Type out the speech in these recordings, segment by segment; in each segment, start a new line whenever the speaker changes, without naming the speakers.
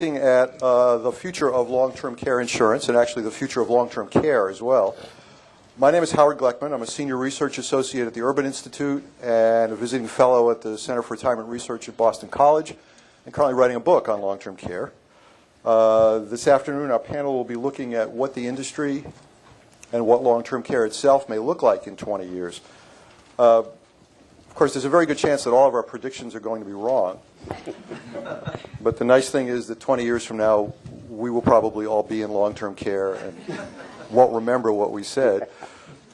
looking at the future of long-term care insurance and actually the future of long-term care as well. My name is Howard Gleckman. I'm a senior research associate at the Urban Institute and a visiting fellow at the Center for Retirement Research at Boston College, and currently writing a book on long-term care. This afternoon, our panel will be looking at what the industry and what long-term care itself may look like in 20 years. Of course, there's a very good chance that all of our predictions are going to be wrong. But the nice thing is that 20 years from now, we will probably all be in long-term care and won't remember what we said,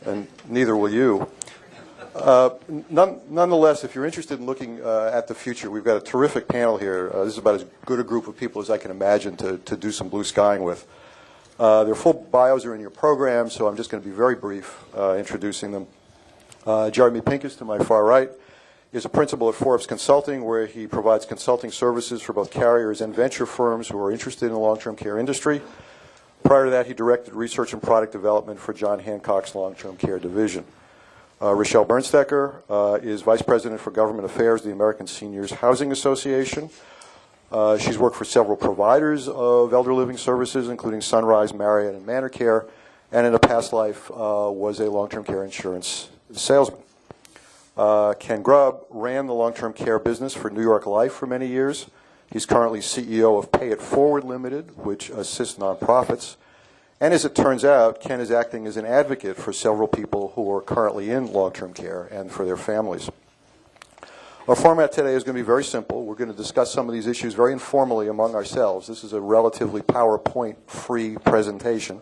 and neither will you. Nonetheless, if you're interested in looking at the future, we've got a terrific panel here. This is about as good a group of people as I can imagine to do some blue skying with. Their full bios are in your program, so I'm just going to be very brief introducing them. Jeremy Pincus, to my far right, is a principal at Forbes Consulting, where he provides consulting services for both carriers and venture firms who are interested in the long-term care industry. Prior to that, he directed research and product development for John Hancock's long-term care division. Rochelle Bernstecker is Vice President for Government Affairs of the American Seniors Housing Association. She's worked for several providers of elder living services, including Sunrise, Marriott, and Manor Care, and in a past life was a long-term care insurance salesman. Ken Grubb ran the long-term care business for New York Life for many years. He's currently CEO of Pay It Forward Limited, which assists nonprofits. And as it turns out, Ken is acting as an advocate for several people who are currently in long-term care and for their families. Our format today is going to be very simple. We're going to discuss some of these issues very informally among ourselves. This is a relatively PowerPoint-free presentation.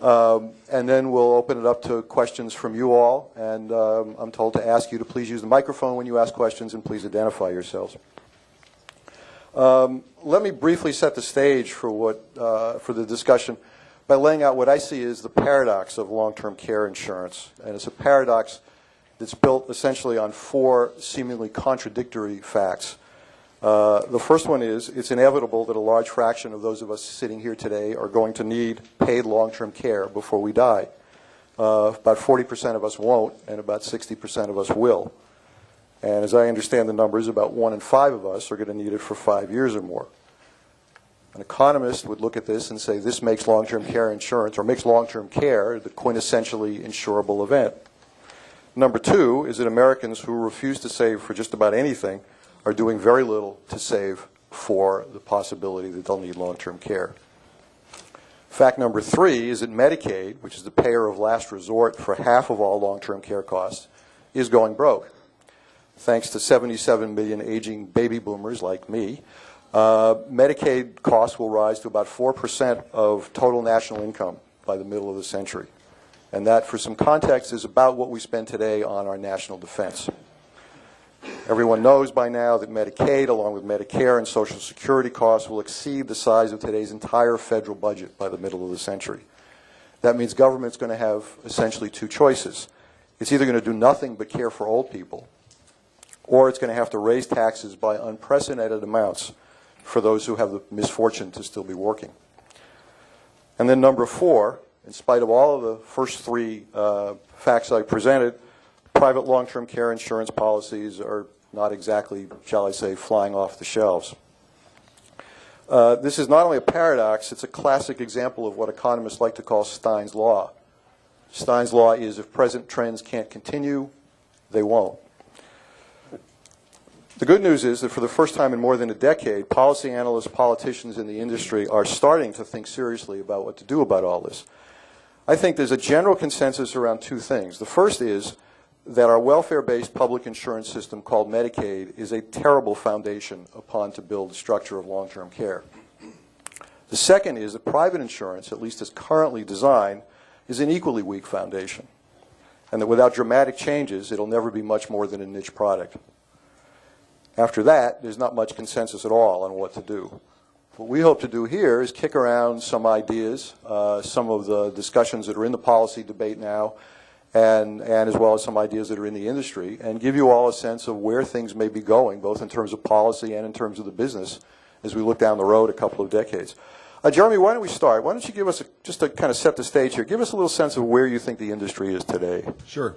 And then we'll open it up to questions from you all. And I'm told to ask you to please use the microphone when you ask questions, and please identify yourselves. Let me briefly set the stage for the discussion by laying out what I see as the paradox of long-term care insurance. And it's a paradox that's built essentially on four seemingly contradictory facts. The first one is it's inevitable that a large fraction of those of us sitting here today are going to need paid long-term care before we die. About 40% of us won't, and about 60% of us will. And as I understand the numbers, about 1 in 5 of us are going to need it for 5 years or more. An economist would look at this and say this makes long-term care insurance, or makes long-term care, the quintessentially insurable event. Number two is that Americans who refuse to save for just about anything are doing very little to save for the possibility that they'll need long-term care. Fact number three is that Medicaid, which is the payer of last resort for half of all long-term care costs, is going broke. Thanks to 77 million aging baby boomers like me, Medicaid costs will rise to about 4% of total national income by the middle of the century. And that, for some context, is about what we spend today on our national defense. Everyone knows by now that Medicaid, along with Medicare and Social Security costs, will exceed the size of today's entire federal budget by the middle of the century. That means government's going to have essentially two choices. It's either going to do nothing but care for old people, or it's going to have to raise taxes by unprecedented amounts for those who have the misfortune to still be working. And then number four, in spite of all of the first three facts I presented, private long-term care insurance policies are not exactly, shall I say, flying off the shelves. This is not only a paradox, it's a classic example of what economists like to call Stein's law. Stein's law is if present trends can't continue, they won't. The good news is that for the first time in more than a decade, policy analysts, politicians in the industry are starting to think seriously about what to do about all this. I think there's a general consensus around two things. The first is that our welfare-based public insurance system called Medicaid is a terrible foundation upon to build the structure of long-term care. The second is that private insurance, at least as currently designed, is an equally weak foundation, and that without dramatic changes, it'll never be much more than a niche product. After that, there's not much consensus at all on what to do. What we hope to do here is kick around some ideas, some of the discussions that are in the policy debate now, and as well as some ideas that are in the industry, and give you all a sense of where things may be going, both in terms of policy and in terms of the business, as we look down the road a couple of decades. Jeremy, why don't we start? Why don't you give us, just to kind of set the stage here, give us a little sense of where you think the industry is today.
Sure.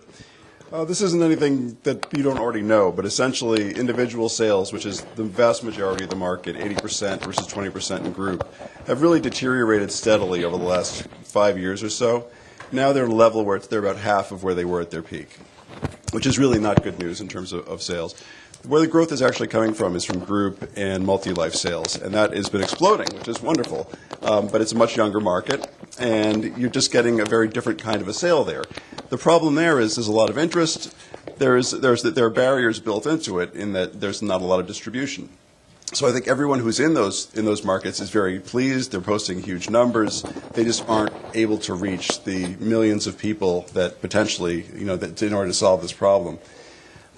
This isn't anything that you don't already know, but essentially individual sales, which is the vast majority of the market, 80% versus 20% in group, have really deteriorated steadily over the last 5 years or so. Now they're at a level where they're about half of where they were at their peak, which is really not good news in terms of sales. Where the growth is actually coming from is from group and multi-life sales, and that has been exploding, which is wonderful. But it's a much younger market, and you're just getting a very different kind of a sale there. The problem there is there's a lot of interest. There are barriers built into it in that there's not a lot of distribution. So I think everyone who's in those markets is very pleased. They're posting huge numbers. They just aren't able to reach the millions of people that potentially, that in order to solve this problem.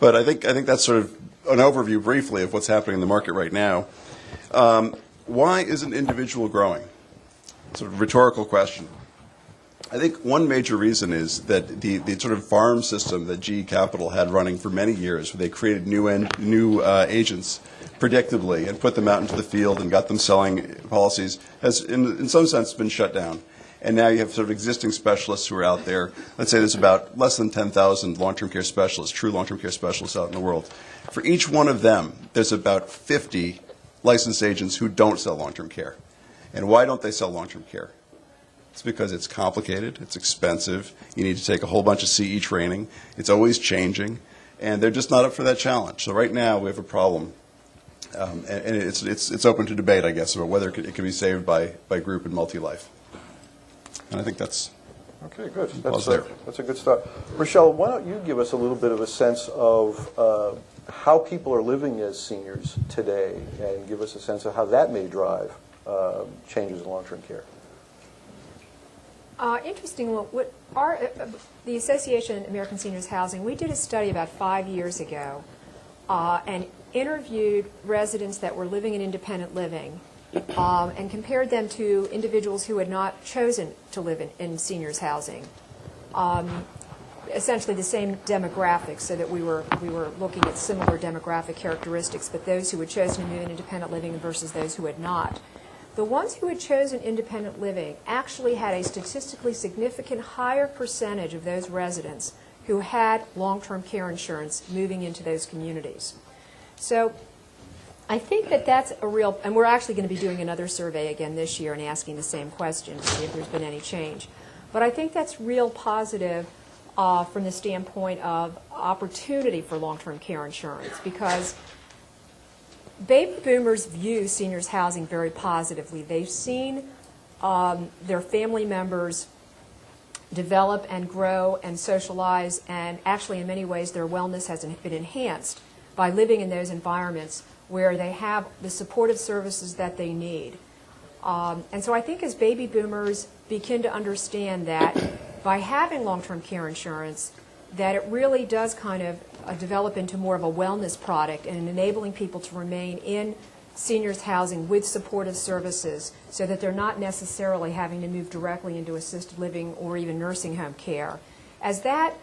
But I think that's sort of an overview briefly of what's happening in the market right now. Why isn't individual growing? Sort of rhetorical question. I think one major reason is that the sort of farm system that GE Capital had running for many years, where they created new agents predictably and put them out into the field and got them selling policies, has in some sense been shut down. And now you have sort of existing specialists who are out there. Let's say there's about less than 10,000 long-term care specialists, true long-term care specialists out in the world. For each one of them, there's about 50 licensed agents who don't sell long-term care. And why don't they sell long-term care? It's because it's complicated, it's expensive, you need to take a whole bunch of CE training, it's always changing, and they're just not up for that challenge. So right now we have a problem, and it's open to debate, I guess, about whether it can be saved by group and multi-life. And I think that's
okay. Good. That's a good start. Rochelle, why don't you give us a little bit of a sense of how people are living as seniors today, and give us a sense of how that may drive changes in long-term care.
Interesting. The Association of American Seniors Housing, we did a study about 5 years ago and interviewed residents that were living in independent living and compared them to individuals who had not chosen to live in seniors housing. Essentially the same demographics, so that we were looking at similar demographic characteristics, but those who had chosen to move in independent living versus those who had not. The ones who had chosen independent living actually had a statistically significant higher percentage of those residents who had long-term care insurance moving into those communities. So I think that's a real, and we're actually going to be doing another survey again this year and asking the same question to see if there's been any change. But I think that's real positive from the standpoint of opportunity for long-term care insurance, because baby boomers view seniors housing very positively. They've seen their family members develop and grow and socialize, and actually in many ways their wellness has been enhanced by living in those environments where they have the supportive services that they need. And so I think as baby boomers begin to understand that by having long-term care insurance, that it really does kind of develop into more of a wellness product and enabling people to remain in seniors housing with supportive services so that they're not necessarily having to move directly into assisted living or even nursing home care. As that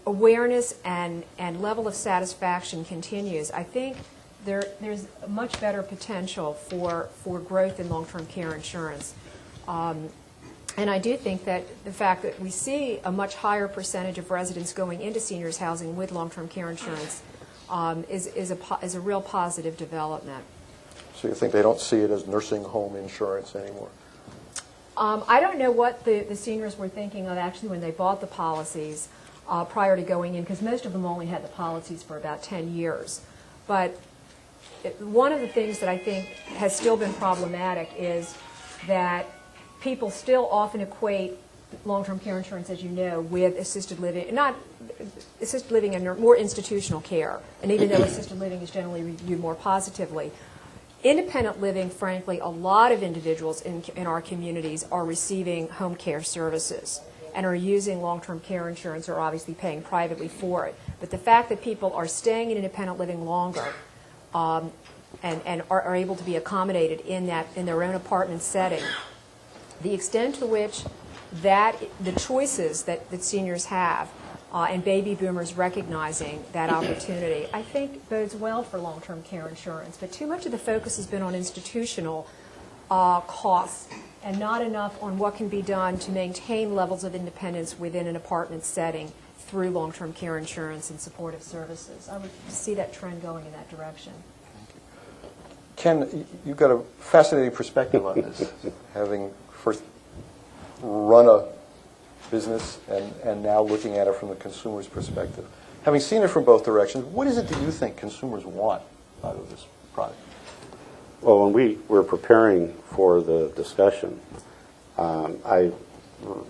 awareness and level of satisfaction continues, I think there's a much better potential for growth in long-term care insurance. And I do think that the fact that we see a much higher percentage of residents going into seniors housing with long-term care insurance is a real positive development.
So you think they don't see it as nursing home insurance anymore?
I don't know what the seniors were thinking of actually when they bought the policies prior to going in, because most of them only had the policies for about 10 years. But one of the things that I think has still been problematic is that people still often equate long-term care insurance, as you know, with assisted living, not assisted living and more institutional care. And even though assisted living is generally viewed more positively, independent living, frankly, a lot of individuals in our communities are receiving home care services and are using long-term care insurance or obviously paying privately for it. But the fact that people are staying in independent living longer and are able to be accommodated in their own apartment setting, the extent to which the choices that seniors have and baby boomers recognizing that opportunity, I think bodes well for long-term care insurance. But too much of the focus has been on institutional costs and not enough on what can be done to maintain levels of independence within an apartment setting through long-term care insurance and supportive services. I would see that trend going in that direction.
Ken, you've got a fascinating perspective on this, having first run a business and now looking at it from the consumer's perspective. Having seen it from both directions, what is it that you think consumers want out of this product?
Well, when we were preparing for the discussion, I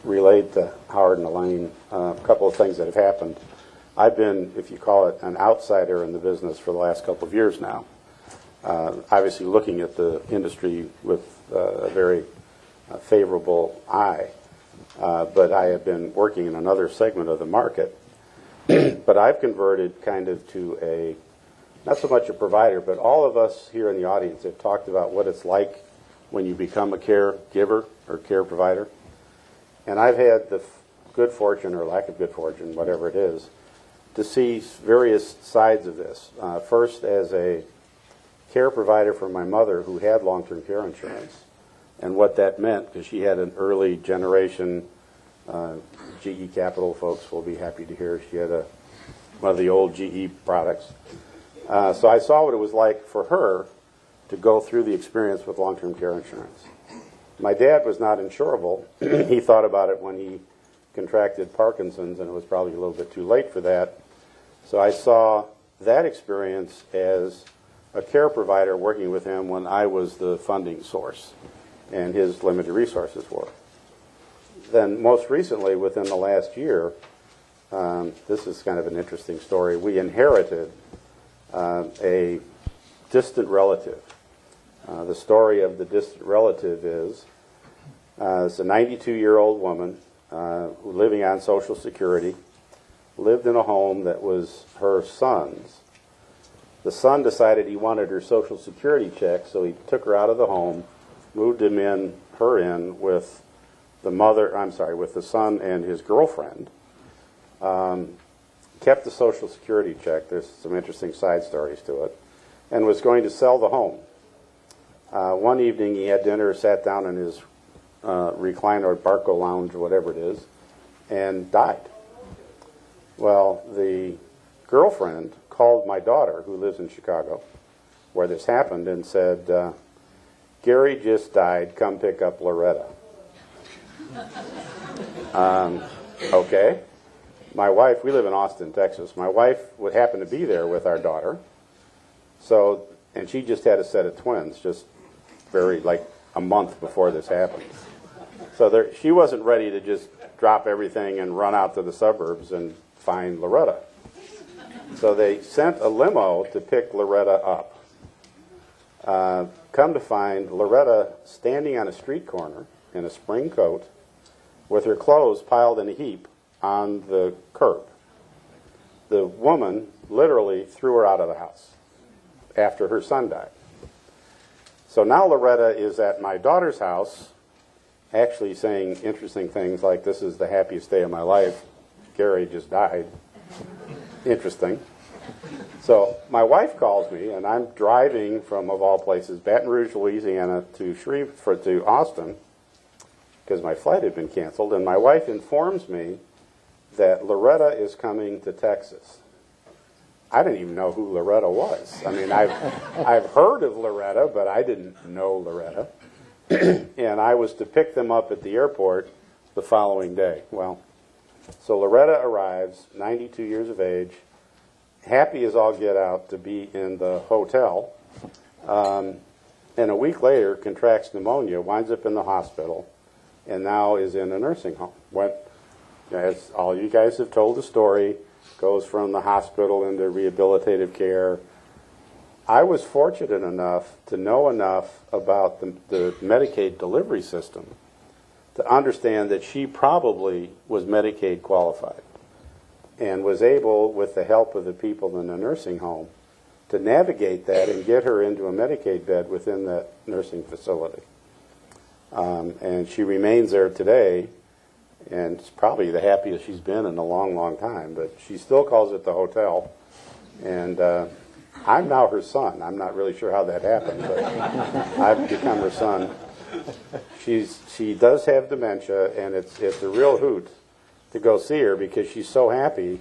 relayed to Howard and Elaine a couple of things that have happened. I've been, if you call it, an outsider in the business for the last couple of years now. Obviously looking at the industry with a very favorable eye, but I have been working in another segment of the market. But I've converted kind of to a, not so much a provider, but all of us here in the audience have talked about what it's like when you become a caregiver or care provider. And I've had the good fortune or lack of good fortune, whatever it is, to see various sides of this. First, as a care provider for my mother who had long-term care insurance, and what that meant, because she had an early generation, GE Capital folks will be happy to hear, she had one of the old GE products. So I saw what it was like for her to go through the experience with long-term care insurance. My dad was not insurable. He thought about it when he contracted Parkinson's, and it was probably a little bit too late for that. So I saw that experience as a care provider working with him when I was the funding source and his limited resources were. Then most recently, within the last year, this is kind of an interesting story, we inherited a distant relative. The story of the distant relative is it's a 92-year-old woman living on Social Security, lived in a home that was her son's. The son decided he wanted her Social Security check, so he took her out of the home, moved her in with with the son and his girlfriend, kept the Social Security check, there's some interesting side stories to it, and was going to sell the home. One evening he had dinner, sat down in his recliner or Barco lounge or whatever it is, and died. Well, the girlfriend called my daughter, who lives in Chicago, where this happened, and said, Gary just died, come pick up Loretta. Okay. My wife, we live in Austin, Texas. My wife would happen to be there with our daughter. So, and she just had a set of twins, just very, like a month before this happened. So she wasn't ready to just drop everything and run out to the suburbs and find Loretta. So they sent a limo to pick Loretta up. Come to find Loretta standing on a street corner in a spring coat with her clothes piled in a heap on the curb. The woman literally threw her out of the house after her son died. So now Loretta is at my daughter's house actually saying interesting things like, this is the happiest day of my life. Gary just died. Interesting. So my wife calls me, and I'm driving from, of all places, Baton Rouge, Louisiana to Austin, because my flight had been canceled, and my wife informs me that Loretta is coming to Texas. I didn't even know who Loretta was. I mean, I've heard of Loretta, but I didn't know Loretta. And I was to pick them up at the airport the following day. Well, so Loretta arrives, 92 years of age, happy as all get out to be in the hotel, and a week later contracts pneumonia, winds up in the hospital, and now is in a nursing home. As all you guys have told the story, goes from the hospital into rehabilitative care. I was fortunate enough to know enough about the Medicaid delivery system to understand that she probably was Medicaid qualified and was able, with the help of the people in the nursing home, to navigate that and get her into a Medicaid bed within that nursing facility. And she remains there today, and it's probably the happiest she's been in a long, long time. But she still calls it the hotel, and I'm now her son. I'm not really sure how that happened, but I've become her son. She does have dementia, and it's a real hoot to go see her because she's so happy.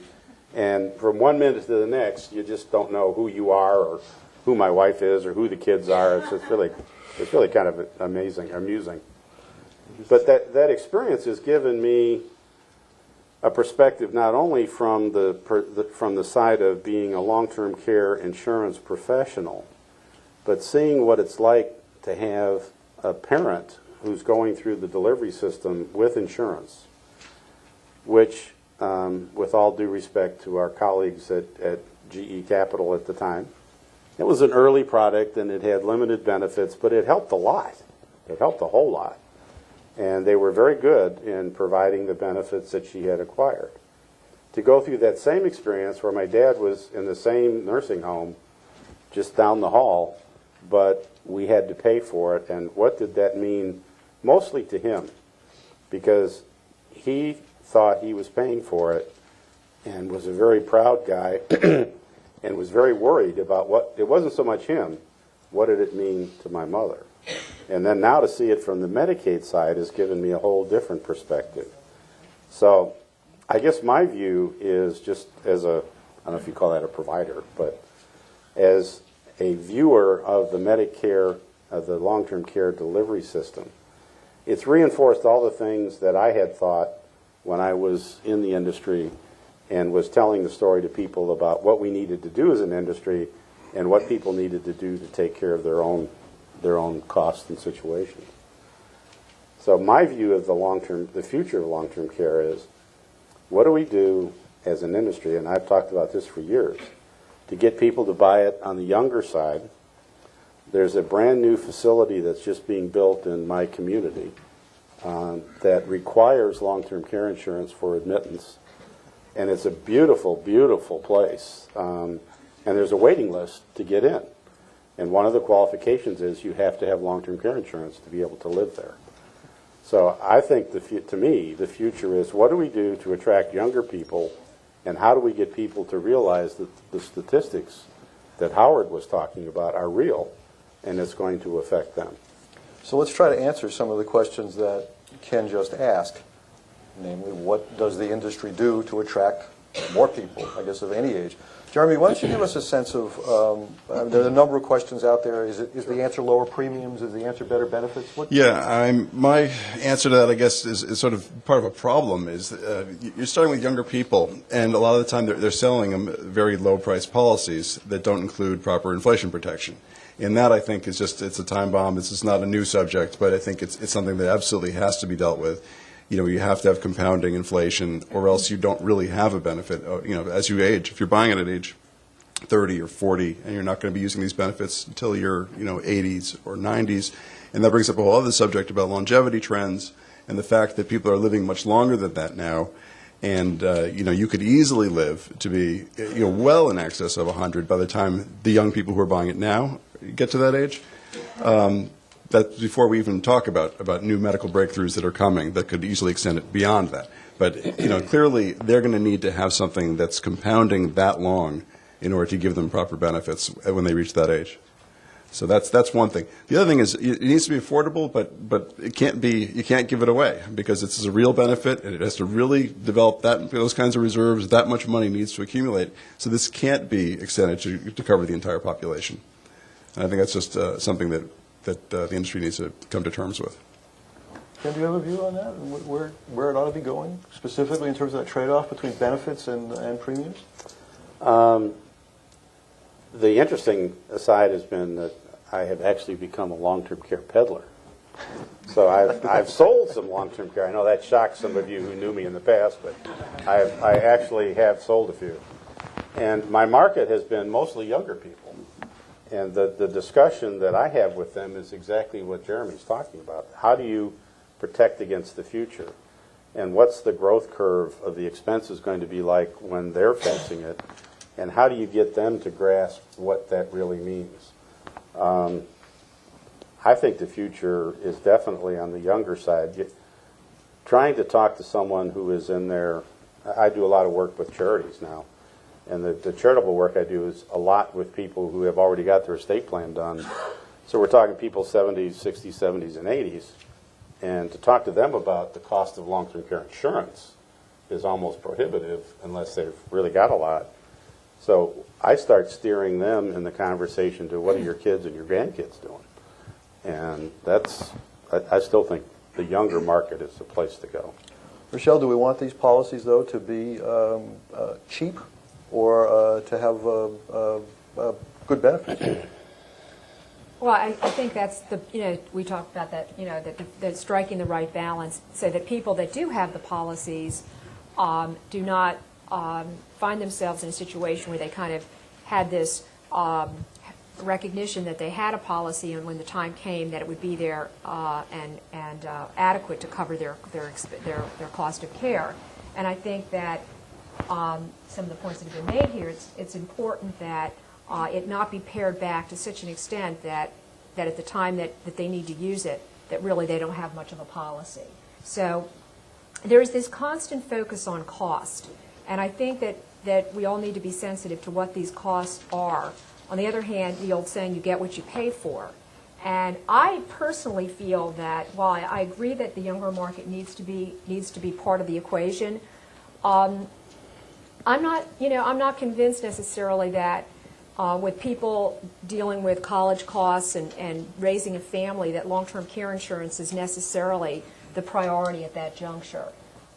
And from one minute to the next, you just don't know who you are or who my wife is or who the kids are. It's really kind of amusing. But that experience has given me a perspective not only from the side of being a long-term care insurance professional, but seeing what it's like to have a parent who's going through the delivery system with insurance, which, with all due respect to our colleagues at GE Capital at the time, it was an early product and it had limited benefits, but it helped a lot. It helped a whole lot. And they were very good in providing the benefits that she had acquired. To go through that same experience where my dad was in the same nursing home just down the hall, but we had to pay for it, and what did that mean mostly to him? Because he thought he was paying for it and was a very proud guy and was very worried about what, it wasn't so much him, what did it mean to my mother? And then now to see it from the Medicaid side has given me a whole different perspective. So I guess my view is just as a, I don't know if you call that a provider, but as a viewer of the Medicare, of the long-term care delivery system, it's reinforced all the things that I had thought when I was in the industry and was telling the story to people about what we needed to do as an industry and what people needed to do to take care of their own costs and situations. So my view of the future of long-term care is, what do we do as an industry, and I've talked about this for years, to get people to buy it on the younger side. There's a brand new facility that's just being built in my community that requires long-term care insurance for admittance. And it's a beautiful, beautiful place. And there's a waiting list to get in. And one of the qualifications is you have to have long-term care insurance to be able to live there. So I think, to me, the future is, what do we do to attract younger people, and how do we get people to realize that the statistics that Howard was talking about are real, and it's going to affect them?
So let's try to answer some of the questions that Ken just asked, namely, what does the industry do to attract more people, I guess, of any age? Jeremy, why don't you give us a sense of, there are a number of questions out there. Is the answer lower premiums? Is the answer better benefits?
My answer to that, I guess, is sort of part of a problem. Is you're starting with younger people, and a lot of the time they're selling them very low-priced policies that don't include proper inflation protection. And that, I think, is just, it's a time bomb. It's just not a new subject, but I think it's something that absolutely has to be dealt with. You know, you have to have compounding inflation, or else you don't really have a benefit. You know, as you age, if you're buying it at age 30 or 40, and you're not going to be using these benefits until you're, 80s or 90s, and that brings up a whole other subject about longevity trends and the fact that people are living much longer than that now. And you could easily live to be, well in excess of 100 by the time the young people who are buying it now get to that age. That's before we even talk about new medical breakthroughs that are coming that could easily extend it beyond that. But clearly they're going to need to have something that's compounding that long in order to give them proper benefits when they reach that age. So that's one thing. The other thing is it needs to be affordable, but it can't be, you can't give it away, because this is a real benefit and it has to really develop those kinds of reserves. That much money needs to accumulate. So this can't be extended to cover the entire population. And I think that's just something that the industry needs to come to terms with.
Ken, do you have a view on that, and where it ought to be going, specifically in terms of that trade-off between benefits and premiums?
The interesting aside has been that I have actually become a long-term care peddler. So I've sold some long-term care. I know that shocked some of you who knew me in the past, but I actually have sold a few. And my market has been mostly younger people. And the discussion that I have with them is exactly what Jeremy's talking about. How do you protect against the future? And what's the growth curve of the expenses going to be like when they're facing it? And how do you get them to grasp what that really means? I think the future is definitely on the younger side. Trying to talk to someone who is in there, I do a lot of work with charities now. And the charitable work I do is a lot with people who have already got their estate plan done. So we're talking people 70s, 60s, 70s, and 80s. And to talk to them about the cost of long-term care insurance is almost prohibitive unless they've really got a lot. So I start steering them in the conversation to what are your kids and your grandkids doing? And I still think the younger market is the place to go.
Rochelle, do we want these policies, though, to be cheap or to have good benefits?
Well, I think that's we talked about that, that striking the right balance so that people that do have the policies do not find themselves in a situation where they kind of had this recognition that they had a policy, and when the time came that it would be there and adequate to cover their cost of care. And I think that some of the points that have been made here, it's important that it not be pared back to such an extent that at the time that they need to use it, that really they don't have much of a policy. So there's this constant focus on cost, and I think that we all need to be sensitive to what these costs are. On the other hand, the old saying, you get what you pay for. And I personally feel that while I agree that the younger market needs to be part of the equation, I'm not convinced necessarily that with people dealing with college costs and raising a family, that long-term care insurance is necessarily the priority at that juncture.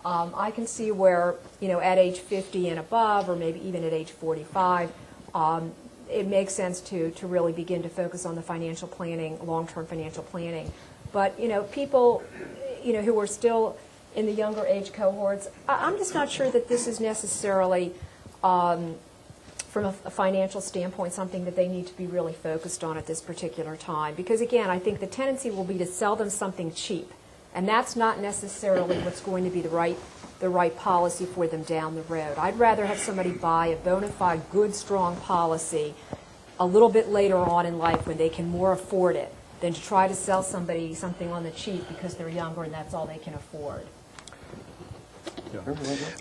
I can see where, at age 50 and above, or maybe even at age 45, it makes sense to really begin to focus on the financial planning, long-term financial planning. But, people, who are still in the younger age cohorts, I'm just not sure that this is necessarily, from a financial standpoint, something that they need to be really focused on at this particular time. Because, again, I think the tendency will be to sell them something cheap. And that's not necessarily what's going to be the right policy for them down the road. I'd rather have somebody buy a bona fide, good, strong policy a little bit later on in life when they can more afford it than to try to sell somebody something on the cheap because they're younger and that's all they can afford.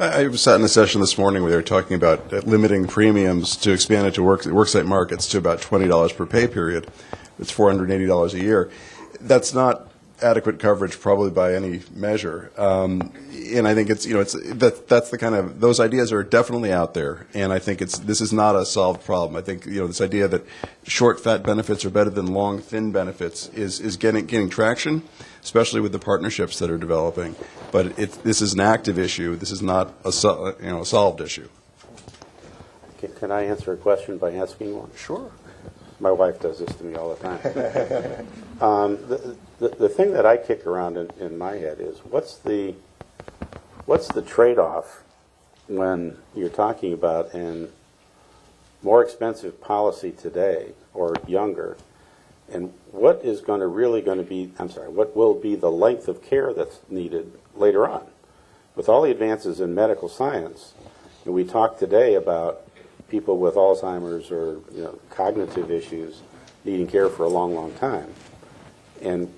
I sat in a session this morning where they were talking about limiting premiums to expand it to worksite markets to about $20 per pay period. It's $480 a year. That's not adequate coverage probably by any measure. And I think that's the kind of, those ideas are definitely out there, and I think this is not a solved problem. I think this idea that short fat benefits are better than long thin benefits is getting traction, especially with the partnerships that are developing. But this is an active issue. This is not a solved issue.
Can I answer a question by asking one?
Sure.
My wife does this to me all the time. The thing that I kick around in my head is what's the trade-off when you're talking about a more expensive policy today or younger, and what will be the length of care that's needed later on? With all the advances in medical science, and we talked today about people with Alzheimer's or cognitive issues needing care for a long, long time. And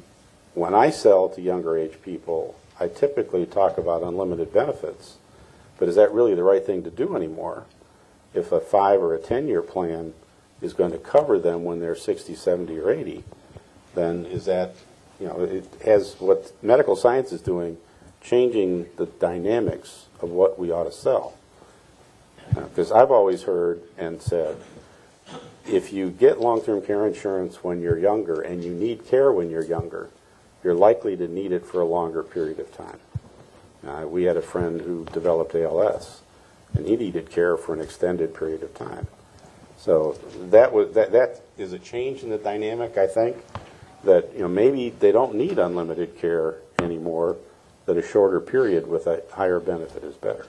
when I sell to younger age people, I typically talk about unlimited benefits. But is that really the right thing to do anymore? If a 5 or a 10-year plan is going to cover them when they're 60, 70, or 80, then is that, it has what medical science is doing, changing the dynamics of what we ought to sell. Because I've always heard and said, if you get long-term care insurance when you're younger and you need care when you're younger, you're likely to need it for a longer period of time. We had a friend who developed ALS, and he needed care for an extended period of time. So that is a change in the dynamic, I think, that maybe they don't need unlimited care anymore, that a shorter period with a higher benefit is better.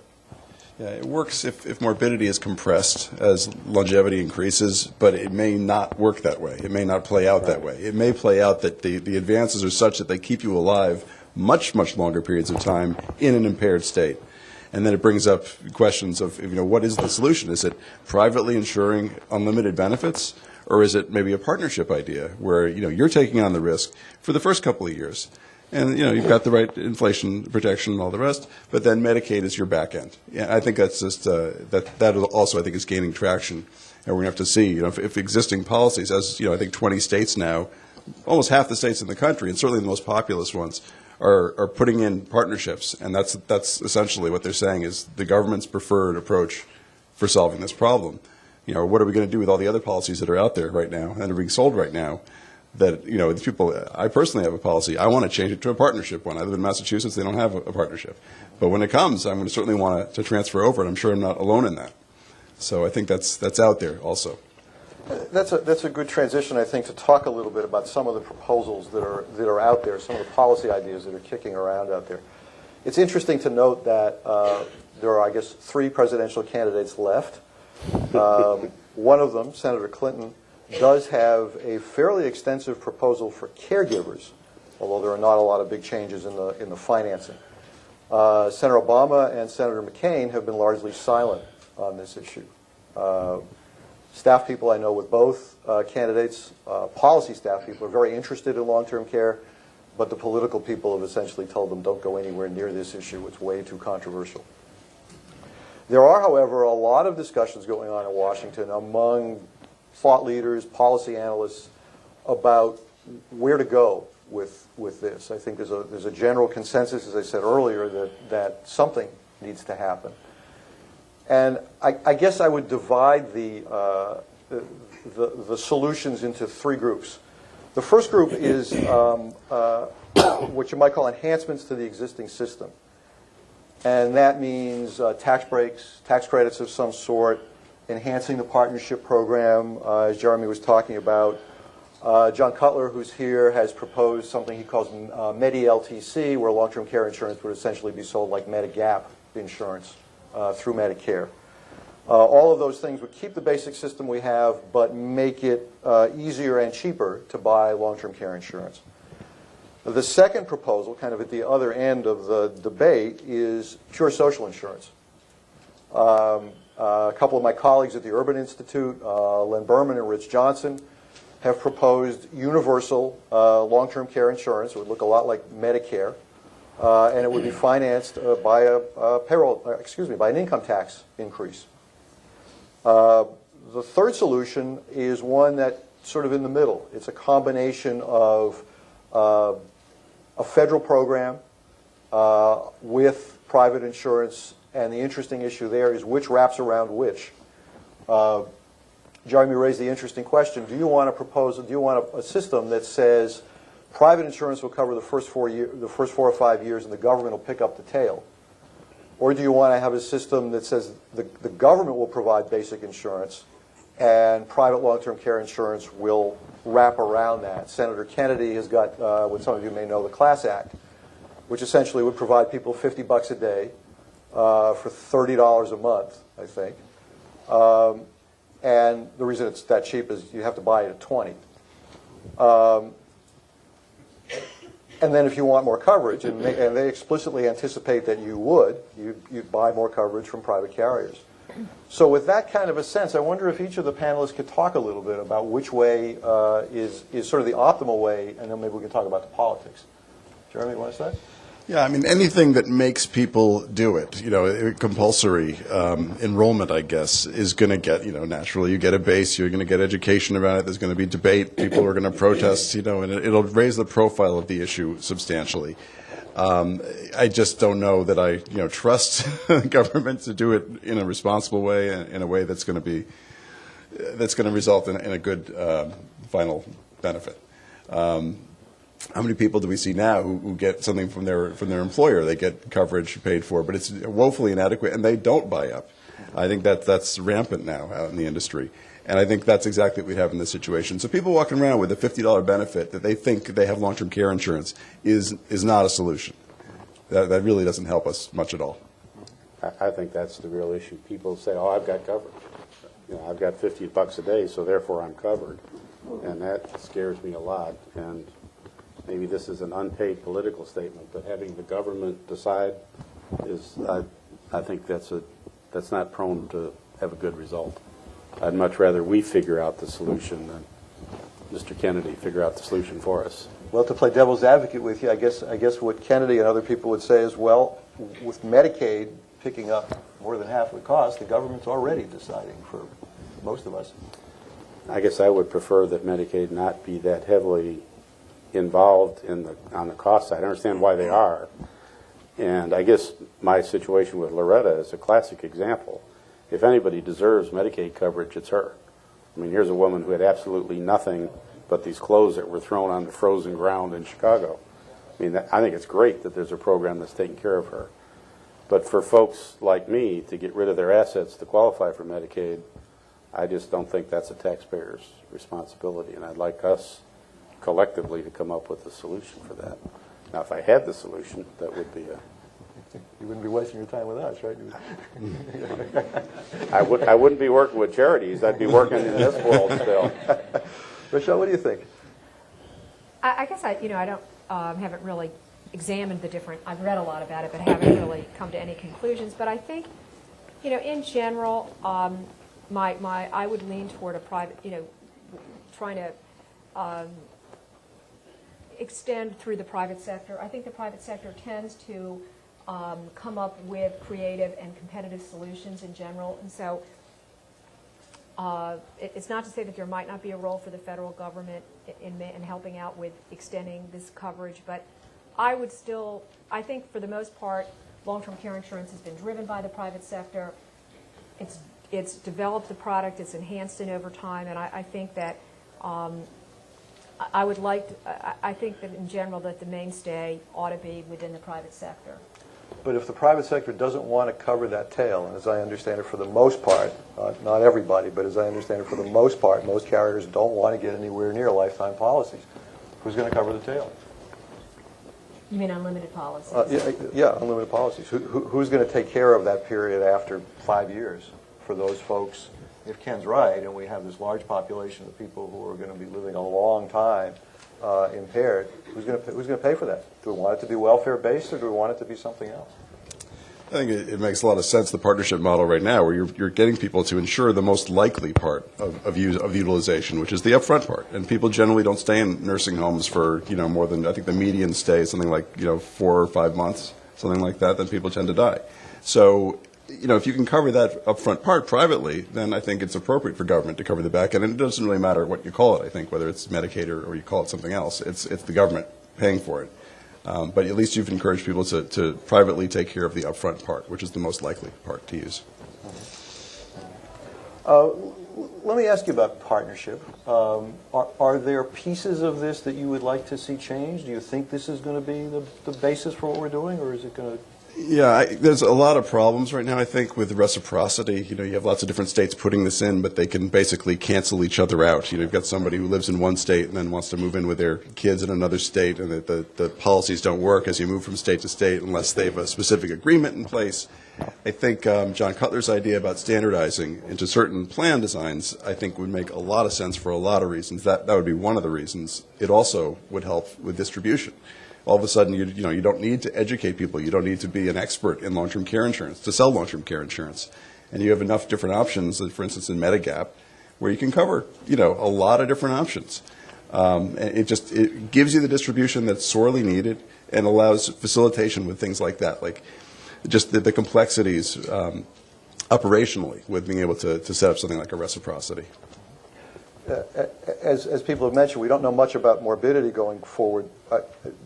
Yeah, it works if morbidity is compressed as longevity increases, but it may not work that way. It may not play out that way. It may play out that the advances are such that they keep you alive much, much longer periods of time in an impaired state. And then it brings up questions of, what is the solution? Is it privately insuring unlimited benefits, or is it maybe a partnership idea where, you're taking on the risk for the first couple of years? And, you've got the right inflation protection and all the rest, but then Medicaid is your back end. Yeah, I think that's just, that also, I think, is gaining traction. And we're going to have to see, if existing policies, as, I think 20 states now, almost half the states in the country, and certainly the most populous ones, are putting in partnerships, and that's essentially what they're saying is the government's preferred approach for solving this problem. You know, what are we going to do with all the other policies that are out there right now and are being sold right now? That, you know, the people, I personally have a policy. I want to change it to a partnership one. I live in Massachusetts. They don't have a partnership. But when it comes, I'm going to certainly want to transfer over, and I'm sure I'm not alone in that. So I think that's out there also.
That's a good transition, I think, to talk a little bit about some of the proposals that are out there, some of the policy ideas that are kicking around out there. It's interesting to note that there are, I guess, 3 presidential candidates left. One of them, Senator Clinton, does have a fairly extensive proposal for caregivers, although there are not a lot of big changes in the financing. Senator Obama and Senator McCain have been largely silent on this issue. Staff people I know with both candidates, policy staff people, are very interested in long-term care, but the political people have essentially told them don't go anywhere near this issue. It's way too controversial. There are, however, a lot of discussions going on in Washington among thought leaders, policy analysts, about where to go with this. I think there's a general consensus, as I said earlier, that something needs to happen. And I guess I would divide the solutions into 3 groups. The first group is what you might call enhancements to the existing system. And that means tax breaks, tax credits of some sort, enhancing the partnership program, as Jeremy was talking about. John Cutler, who's here, has proposed something he calls Medi-LTC, where long-term care insurance would essentially be sold like Medigap insurance through Medicare. All of those things would keep the basic system we have, but make it easier and cheaper to buy long-term care insurance. The second proposal, kind of at the other end of the debate, is pure social insurance. A couple of my colleagues at the Urban Institute, Len Berman and Rich Johnson, have proposed universal long-term care insurance. It would look a lot like Medicare, and it would be financed by by an income tax increase. The third solution is one that's sort of in the middle. It's a combination of a federal program with private insurance, and the interesting issue there is which wraps around which. Jeremy raised the interesting question: do you want a system that says private insurance will cover the first 4 or 5 years, and the government will pick up the tail? Or do you want to have a system that says the government will provide basic insurance and private long-term care insurance will wrap around that? Senator Kennedy has got, what some of you may know, the Class Act, which essentially would provide people $50 a day for $30 a month, I think. And the reason it's that cheap is you have to buy it at $20. And then if you want more coverage, and they explicitly anticipate that you would, you'd buy more coverage from private carriers. So with that kind of a sense, I wonder if each of the panelists could talk a little bit about which way is sort of the optimal way, and then maybe we can talk about the politics. Jeremy, you want to start?
Yeah, I mean, anything that makes people do it, compulsory enrollment, I guess, is going to get, naturally, you get a base, you're going to get education about it, there's going to be debate, people are going to protest, and it'll raise the profile of the issue substantially. I just don't know that I, trust government to do it in a responsible way, in a way that's going to result in a good final benefit. How many people do we see now who get something from their employer? They get coverage paid for, but it's woefully inadequate, and they don't buy up. I think that's rampant now out in the industry, and I think that's exactly what we have in this situation. So people walking around with a $50 benefit that they think they have long-term care insurance is not a solution. That really doesn't help us much at all.
I think that's the real issue. People say, "Oh, I've got coverage. I've got $50 a day, so therefore I'm covered," and that scares me a lot. And maybe this is an unpaid political statement, but having the government decide is, I think that's not prone to have a good result. I'd much rather we figure out the solution than Mr. Kennedy figure out the solution for us.
Well, to play devil's advocate with you, I guess what Kennedy and other people would say is, well, with Medicaid picking up more than half the cost, the government's already deciding for most of us.
I guess I would prefer that Medicaid not be that heavily involved on the cost side. I understand why they are. And I guess my situation with Loretta is a classic example. If anybody deserves Medicaid coverage, it's her. I mean, here's a woman who had absolutely nothing but these clothes that were thrown on the frozen ground in Chicago. I mean, I think it's great that there's a program that's taking care of her. But for folks like me to get rid of their assets to qualify for Medicaid, I just don't think that's a taxpayer's responsibility. And I'd like us collectively to come up with a solution for that. Now, if I had the solution, that would be a...
You wouldn't be wasting your time with us, right?
I wouldn't be working with charities. I'd be working in this world still.
Rochelle, what do you think?
I guess I don't haven't really examined the different. I've read a lot about it, but haven't really come to any conclusions. But I think, in general, I would lean toward a private, trying to extend through the private sector. I think the private sector tends to come up with creative and competitive solutions in general, and so it's not to say that there might not be a role for the federal government in helping out with extending this coverage, but I think for the most part, long-term care insurance has been driven by the private sector. It's developed the product, it's enhanced it over time, and I think that I think that in general that the mainstay ought to be within the private sector.
But if the private sector doesn't want to cover that tail, and as I understand it for the most part, not everybody, but as I understand it for the most part, most carriers don't want to get anywhere near lifetime policies. Who's going to cover the tail?
You mean unlimited policies?
Yeah, unlimited policies. Who's going to take care of that period after 5 years for those folks? If Ken's right, and we have this large population of people who are going to be living a long time impaired, who's going to pay for that? Do we want it to be welfare-based, or do we want it to be something else?
I think it makes a lot of sense, the partnership model right now, where you're getting people to insure the most likely part of utilization, which is the upfront part. And people generally don't stay in nursing homes for more than, I think the median stay is something like 4 or 5 months, something like that. Then people tend to die. So if you can cover that upfront part privately, then I think it's appropriate for government to cover the back end. And it doesn't really matter what you call it, I think, whether it's Medicaid or you call it something else. It's the government paying for it. But at least you've encouraged people to privately take care of the upfront part, which is the most likely part to use.
Let me ask you about partnership. Are there pieces of this that you would like to see changed? Do you think this is going to be the basis for what we're doing, or is it going to...
Yeah, there's a lot of problems right now, I think, with reciprocity. You have lots of different states putting this in, but they can basically cancel each other out. You've got somebody who lives in one state and then wants to move in with their kids in another state, and the policies don't work as you move from state to state unless they have a specific agreement in place. I think John Cutler's idea about standardizing into certain plan designs, I think, would make a lot of sense for a lot of reasons. That would be one of the reasons. It also would help with distribution. All of a sudden, you don't need to educate people. You don't need to be an expert in long-term care insurance to sell long-term care insurance. And you have enough different options, for instance, in Medigap, where you can cover, a lot of different options. And it gives you the distribution that's sorely needed and allows facilitation with things like that, like just the complexities operationally with being able to set up something like a reciprocity.
As people have mentioned, we don't know much about morbidity going forward.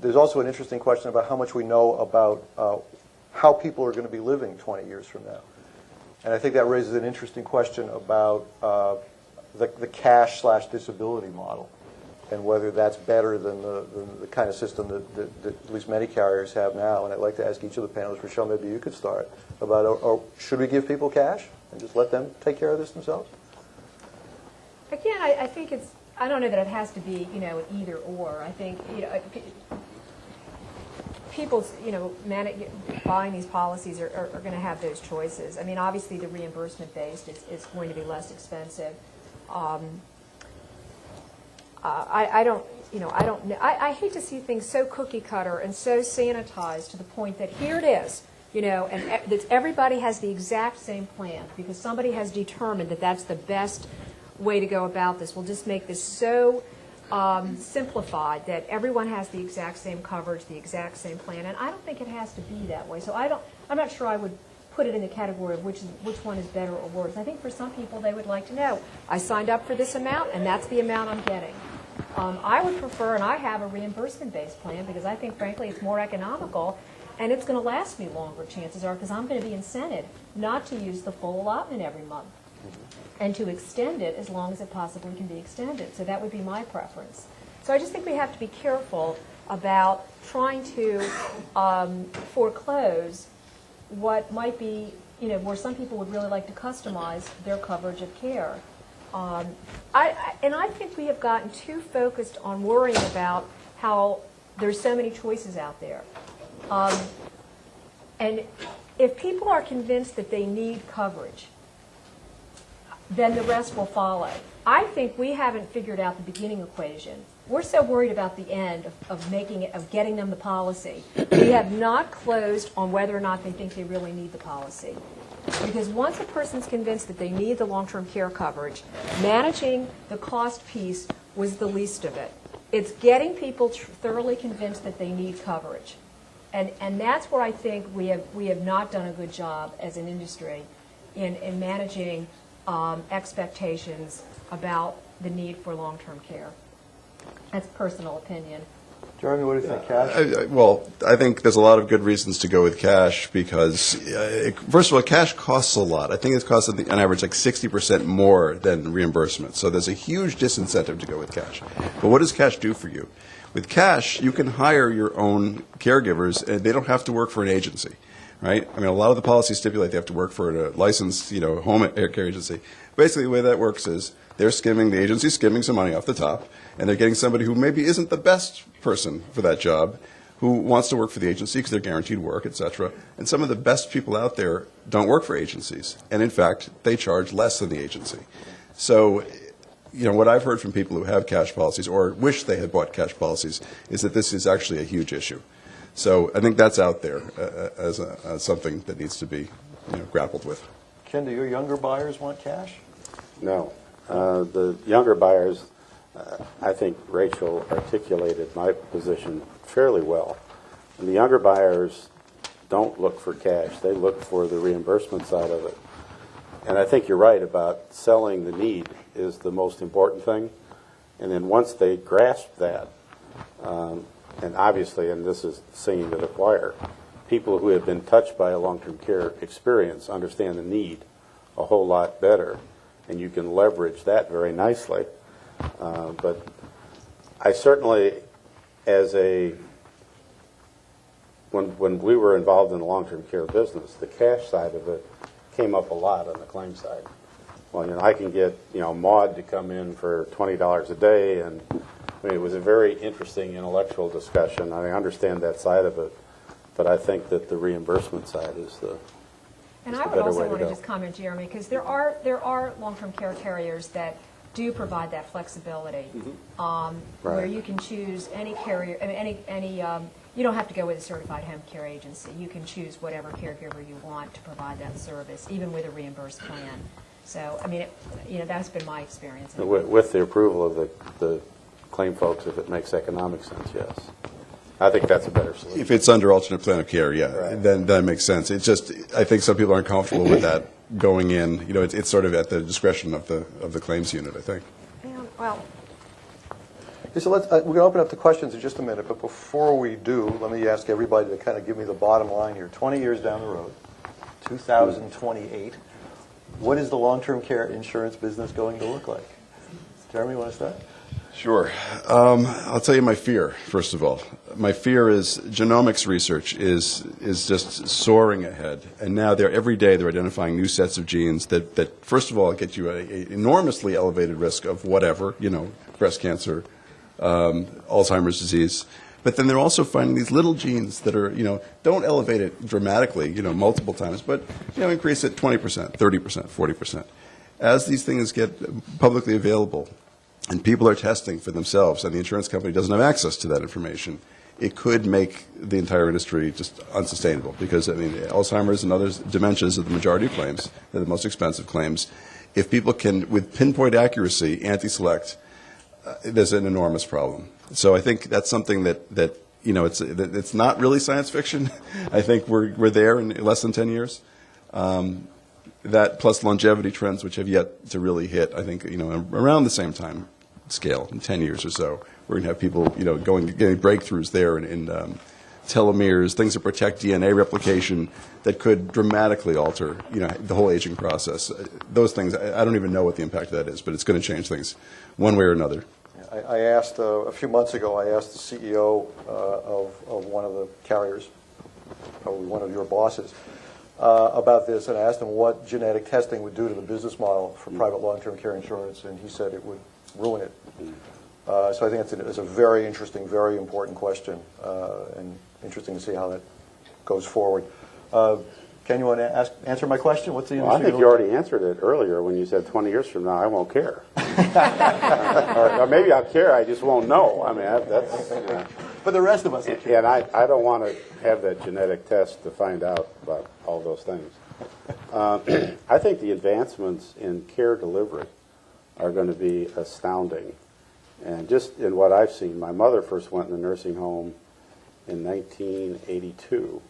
There's also an interesting question about how much we know about how people are going to be living 20 years from now. And I think that raises an interesting question about the cash/disability model and whether that's better than the kind of system that at least many carriers have now. And I'd like to ask each of the panelists, Rochelle, maybe you could start, about should we give people cash and just let them take care of this themselves?
Again, I think I don't know that it has to be, an either or. I think, people, buying these policies are going to have those choices. I mean, obviously the reimbursement based is going to be less expensive. I hate to see things so cookie cutter and so sanitized to the point that here it is, and that everybody has the exact same plan because somebody has determined that that's the best way to go about this. We'll just make this so simplified that everyone has the exact same coverage, the exact same plan, and I don't think it has to be that way. So I'm not sure I would put it in the category of which one is better or worse. I think for some people they would like to know, I signed up for this amount and that's the amount I'm getting. I would prefer, and I have a reimbursement-based plan because I think, frankly, it's more economical and it's going to last me longer, chances are, because I'm going to be incented not to use the full allotment every month and to extend it as long as it possibly can be extended. So that would be my preference. So I just think we have to be careful about trying to foreclose what might be, where some people would really like to customize their coverage of care. And I think we have gotten too focused on worrying about how there's so many choices out there. And if people are convinced that they need coverage, then the rest will follow. I think we haven't figured out the beginning equation. We're so worried about the end of getting them the policy. We have not closed on whether or not they think they really need the policy. Because once a person's convinced that they need the long-term care coverage, managing the cost piece was the least of it. It's getting people thoroughly convinced that they need coverage. And that's where I think we have not done a good job as an industry in managing expectations about the need for long-term care. That's personal opinion.
Jeremy, what do you think, cash?
I think there's a lot of good reasons to go with cash because, first of all, cash costs a lot. I think it costs on average like 60% more than reimbursement. So there's a huge disincentive to go with cash. But what does cash do for you? With cash, you can hire your own caregivers, and they don't have to work for an agency, right? I mean, a lot of the policies stipulate they have to work for a licensed, home care agency. Basically, the way that works is the agency's skimming some money off the top, and they're getting somebody who maybe isn't the best person for that job, who wants to work for the agency because they're guaranteed work, et cetera. And some of the best people out there don't work for agencies, and in fact, they charge less than the agency. So, what I've heard from people who have cash policies or wish they had bought cash policies is that this is actually a huge issue. So I think that's out there as something that needs to be grappled with.
Ken, do your younger buyers want cash?
No. The younger buyers, I think Rachel articulated my position fairly well. And the younger buyers don't look for cash. They look for the reimbursement side of it. And I think you're right about selling the need is the most important thing. And then once they grasp that, and obviously, and this is singing to the choir, people who have been touched by a long-term care experience understand the need a whole lot better, and you can leverage that very nicely. But I certainly, when we were involved in the long-term care business, the cash side of it came up a lot on the claim side. Well, I can get, Maud to come in for $20 a day, and it was a very interesting intellectual discussion. I understand that side of it, but I think that the reimbursement side is the
And I would also want to just comment, Jeremy, because there are long-term care carriers that do provide that flexibility, where you can choose any carrier, you don't have to go with a certified home care agency. You can choose whatever caregiver you want to provide that service, even with a reimbursed plan. So, that's been my experience.
With the approval of the claim folks, if it makes economic sense, yes. I think that's a better solution.
If it's under alternate plan of care, yeah,
right,
then that makes sense. It's just, I think some people aren't comfortable with that going in. It's sort of at the discretion of the claims unit, I think.
Yeah, well.
Okay, so we're going to open up the questions in just a minute, but before we do, let me ask everybody to kind of give me the bottom line here. 20 years down the road, 2028, what is the long-term care insurance business going to look like? Jeremy, you want to start?
Sure. I'll tell you my fear, first of all. My fear is genomics research is just soaring ahead. And now every day they're identifying new sets of genes that first of all, get you an enormously elevated risk of whatever, breast cancer, Alzheimer's disease. But then they're also finding these little genes that are, don't elevate it dramatically, multiple times, but, increase it 20%, 30%, 40%. As these things get publicly available, and people are testing for themselves, and the insurance company doesn't have access to that information, it could make the entire industry just unsustainable. Because, Alzheimer's and other dementias are the majority of claims. They're the most expensive claims. If people can, with pinpoint accuracy, anti-select, there's an enormous problem. So I think that's something that it's not really science fiction. I think we're there in less than 10 years. That plus longevity trends, which have yet to really hit, I think, around the same time. scale in 10 years or so. We're going to have people, getting breakthroughs there in telomeres, things that protect DNA replication that could dramatically alter, the whole aging process. Those things, I don't even know what the impact of that is, but it's going to change things one way or another.
I asked, a few months ago, I asked the CEO of one of the carriers, probably one of your bosses, about this, and I asked him what genetic testing would do to the business model for private long-term care insurance, and he said it would ruin it. So I think it's a very interesting, very important question, and interesting to see how that goes forward. Ken, you want to answer my question? What's the industry?
Well, I think you already answered it earlier when you said 20 years from now, I won't care. or maybe I'll care, I just won't know. I mean, that's...
But the rest of us...
And I don't want to have that genetic test to find out about all those things. I think the advancements in care delivery are going to be astounding. And just in what I've seen, my mother first went in the nursing home in 1982.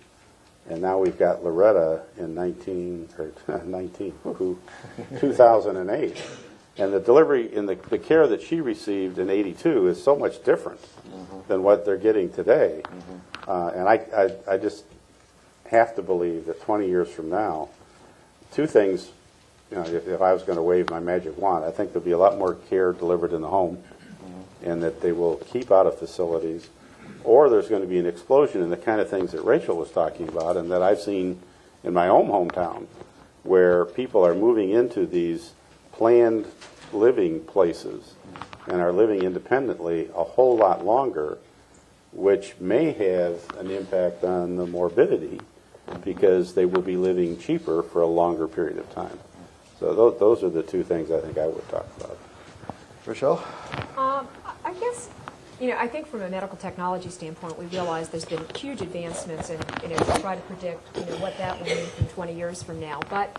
And now we've got Loretta in 2008. And the delivery in the care that she received in 82 is so much different than what they're getting today. And I just have to believe that 20 years from now, two things, if I was going to wave my magic wand, I think there'll be a lot more care delivered in the home and that they will keep out of facilities, or there's going to be an explosion in the kind of things that Rachel was talking about and that I've seen in my own hometown, where people are moving into these planned living places and are living independently a whole lot longer, which may have an impact on the morbidity because they will be living cheaper for a longer period of time. So those are the two things I think I would talk about.
Rochelle?
I guess, I think from a medical technology standpoint, we realize there's been huge advancements and, to try to predict, what that will mean from 20 years from now. But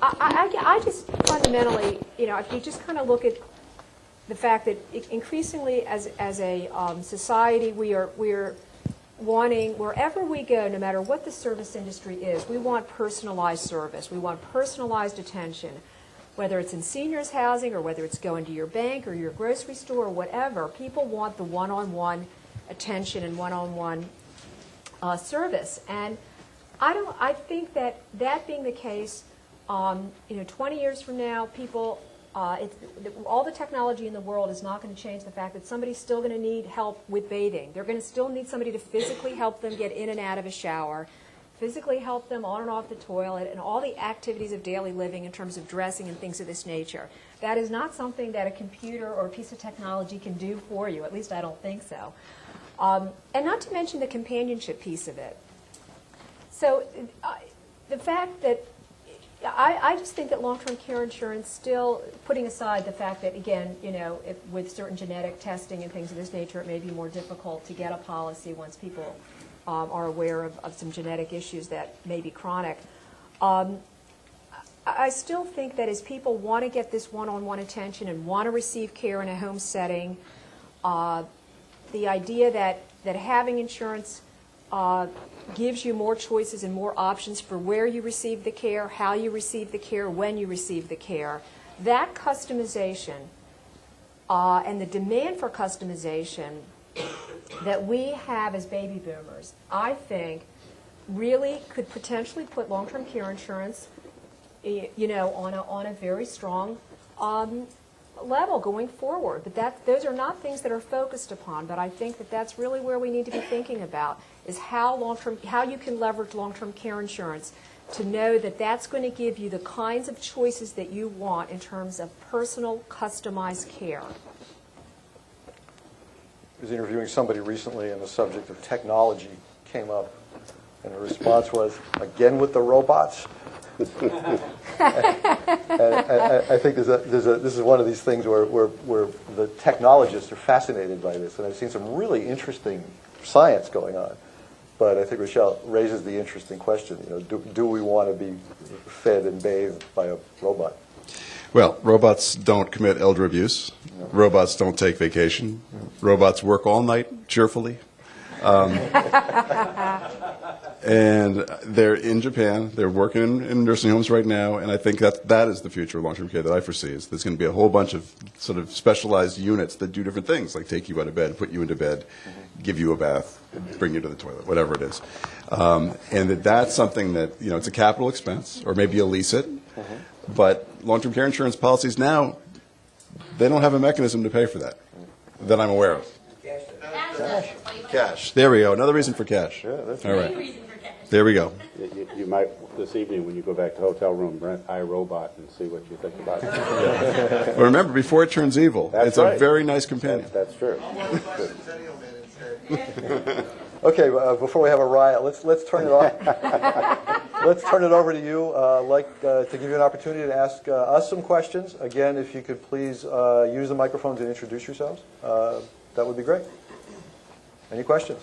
I just fundamentally, if you just kind of look at the fact that increasingly as a society, we are wanting, wherever we go, no matter what the service industry is, we want personalized service. We want personalized attention. Whether it's in seniors housing or whether it's going to your bank or your grocery store or whatever, people want the one-on-one attention and one-on-one service. And I think that being the case, 20 years from now, people, all the technology in the world is not going to change the fact that somebody's still going to need help with bathing. They're going to still need somebody to physically help them get in and out of a shower, physically help them on and off the toilet, and all the activities of daily living in terms of dressing and things of this nature. That is not something that a computer or a piece of technology can do for you. At least I don't think so. And not to mention the companionship piece of it. So the fact that I just think that long-term care insurance still, putting aside the fact that, again, with certain genetic testing and things of this nature, it may be more difficult to get a policy once people are aware of some genetic issues that may be chronic. I still think that as people want to get this one-on-one attention and want to receive care in a home setting, the idea that having insurance gives you more choices and more options for where you receive the care, how you receive the care, when you receive the care, that customization and the demand for customization that we have as baby boomers, I think, really could potentially put long-term care insurance, on a very strong level going forward. But those are not things that are focused upon. But I think that that's really where we need to be thinking about is how you can leverage long-term care insurance to know that that's going to give you the kinds of choices that you want in terms of personal, customized care.
I was interviewing somebody recently and the subject of technology came up, and the response was, again with the robots? and I think this is one of these things where the technologists are fascinated by this, and I've seen some really interesting science going on. But I think Rochelle raises the interesting question, do we want to be fed and bathed by a robot?
Well, robots don't commit elder abuse. No. Robots don't take vacation. Robots work all night cheerfully. And they're in Japan. They're working in nursing homes right now, and I think that is the future of long-term care that I foresee. Is there's going to be a whole bunch of sort of specialized units that do different things, like take you out of bed, put you into bed, give you a bath, bring you to the toilet, whatever it is. And that's something that, it's a capital expense, or maybe you lease it. But long-term care insurance policies now, they don't have a mechanism to pay for that I'm aware of. Cash. There we go. Another reason for cash.
Yeah, that's
all right. There we go.
You might, this evening, when you go back to the hotel room, rent iRobot and see what you think about it.
Well, remember, before it turns evil,
That's
it's
right.
a very nice companion.
That's true.
Okay, before we have a riot, let's turn it off. Let's turn it over to you. I'd like to give you an opportunity to ask us some questions. Again, if you could please use the microphones and introduce yourselves, that would be great. Any questions?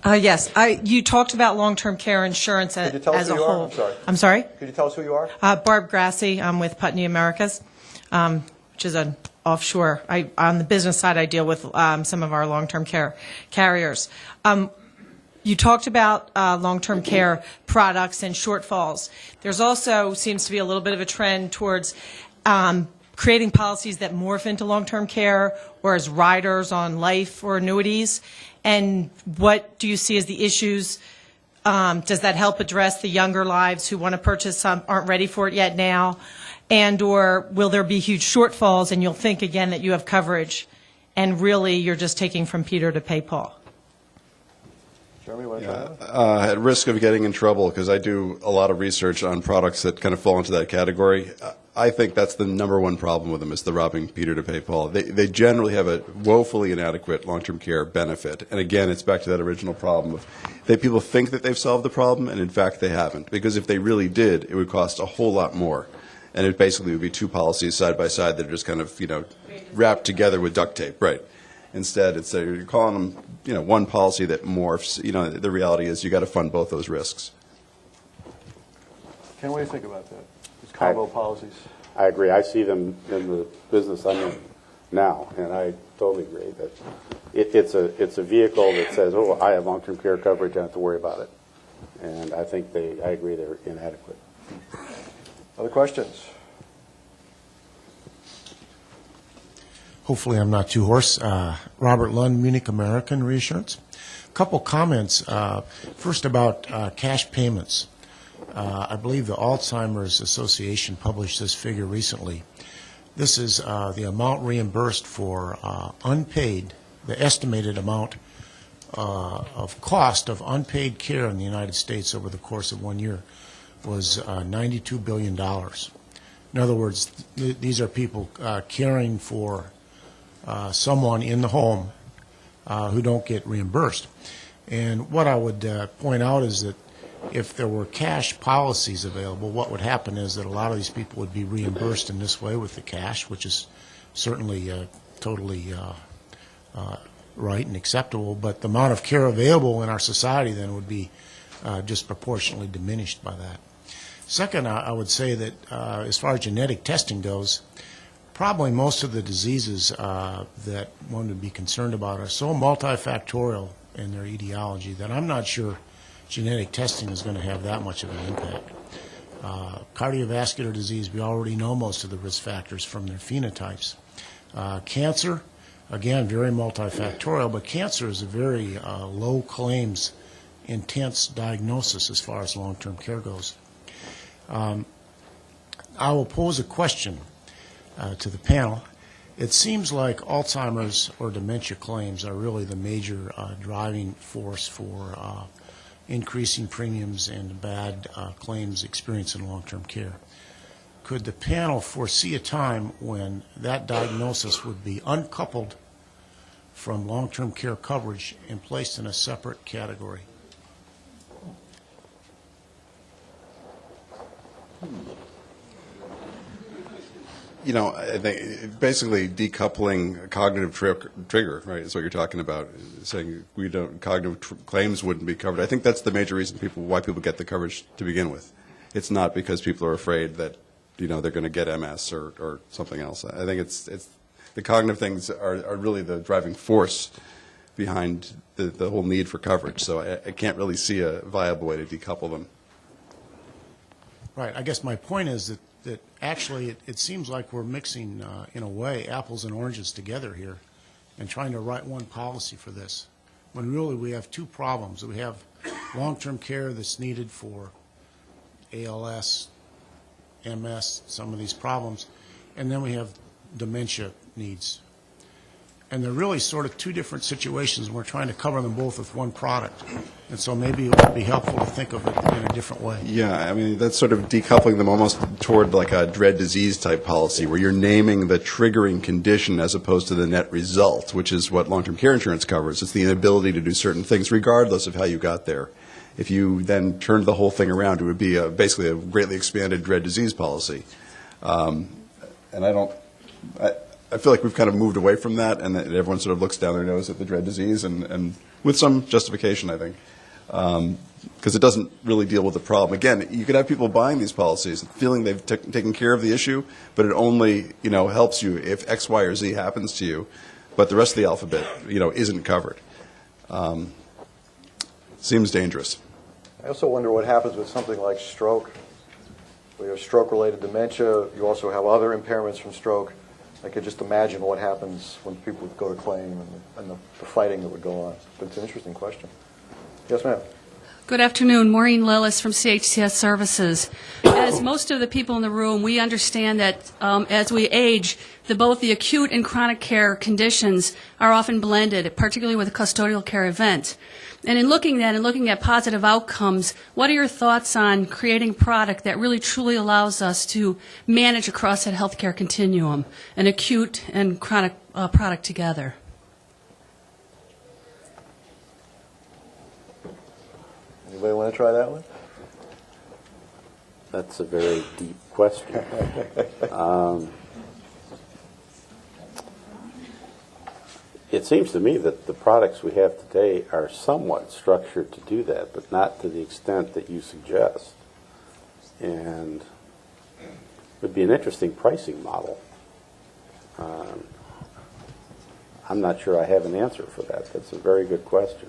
Yes. You talked about long-term care insurance
Could you tell us
as
who
a
you are?
whole.
I'm sorry.
I'm sorry?
Could you tell us who you are?
Barb Grassi. I'm with Putney Americas, which is an offshore. On the business side, I deal with some of our long-term care carriers. You talked about long-term care products and shortfalls. There's also seems to be a little bit of a trend towards creating policies that morph into long-term care or as riders on life or annuities. And what do you see as the issues? Does that help address the younger lives who want to purchase some, aren't ready for it yet now? And or will there be huge shortfalls and you'll think again that you have coverage and really you're just taking from Peter to pay Paul?
Jeremy, want to try that?
At risk of getting in trouble, because I do a lot of research on products that kind of fall into that category, I think that's the number one problem with them is the robbing Peter to pay Paul. They generally have a woefully inadequate long-term care benefit. And again, it's back to that original problem of people think that they've solved the problem, and in fact they haven't. Because if they really did, it would cost a whole lot more. And it basically would be two policies side by side that are just kind of, wrapped together with duct tape. Right. Instead, it's you're calling them, one policy that morphs. The reality is you got to fund both those risks.
Ken, what do you think about that? These combo policies.
I agree. I see them in the business I'm in now, and I totally agree that it's a vehicle that says, oh, I have long-term care coverage, I don't have to worry about it. And I think I agree they're inadequate.
Other questions?
Hopefully I'm not too hoarse. Robert Lund, Munich American Reinsurance. A couple comments. First about cash payments. I believe the Alzheimer's Association published this figure recently. This is the amount reimbursed for unpaid, the estimated amount of cost of unpaid care in the United States over the course of 1 year was $92 billion. In other words, these are people caring for someone in the home who don't get reimbursed. And what I would point out is that if there were cash policies available, what would happen is that a lot of these people would be reimbursed in this way with the cash, which is certainly totally right and acceptable, but the amount of care available in our society then would be disproportionately diminished by that. Second, I would say that as far as genetic testing goes, probably most of the diseases that one would be concerned about are so multifactorial in their etiology that I'm not sure genetic testing is going to have that much of an impact. Cardiovascular disease, we already know most of the risk factors from their phenotypes. Cancer, again, very multifactorial, but cancer is a very low claims, intense diagnosis as far as long-term care goes. I will pose a question to the panel. It seems like Alzheimer's or dementia claims are really the major driving force for increasing premiums and bad claims experience in long-term care. Could the panel foresee a time when that diagnosis would be uncoupled from long-term care coverage and placed in a separate category?
I think basically decoupling cognitive trigger, right, is what you're talking about, saying cognitive claims wouldn't be covered. I think that's the major reason why people get the coverage to begin with. It's not because people are afraid that, they're going to get MS or something else. I think it's the cognitive things are really the driving force behind the whole need for coverage. So I can't really see a viable way to decouple them.
Right. I guess my point is that actually it seems like we're mixing, in a way, apples and oranges together here and trying to write one policy for this, when really we have two problems. We have long-term care that's needed for ALS, MS, some of these problems, and then we have dementia needs. And they're really sort of two different situations, and we're trying to cover them both with one product. And so maybe it would be helpful to think of it in a different way.
Yeah, I mean, that's sort of decoupling them almost toward like a dread disease type policy, where you're naming the triggering condition as opposed to the net result, which is what long-term care insurance covers. It's the inability to do certain things regardless of how you got there. If you then turned the whole thing around, it would be basically a greatly expanded dread disease policy. And I feel like we've kind of moved away from that, and that everyone sort of looks down their nose at the dread disease, and with some justification, I think, because it doesn't really deal with the problem. Again, you could have people buying these policies feeling they've taken care of the issue, but it only helps you if X, Y, or Z happens to you, but the rest of the alphabet isn't covered. Seems dangerous.
I also wonder what happens with something like stroke. We have stroke-related dementia. You also have other impairments from stroke. I could just imagine what happens when people go to claim and the fighting that would go on. But it's an interesting question. Yes, ma'am.
Good afternoon. Maureen Lillis from CHCS Services. As most of the people in the room, we understand that as we age, both the acute and chronic care conditions are often blended, particularly with a custodial care event. And in looking at positive outcomes, what are your thoughts on creating a product that really truly allows us to manage across that healthcare continuum, an acute and chronic product together?
Anybody want to try that one?
That's a very deep question. It seems to me that the products we have today are somewhat structured to do that, but not to the extent that you suggest. And it would be an interesting pricing model. I'm not sure I have an answer for that. That's a very good question.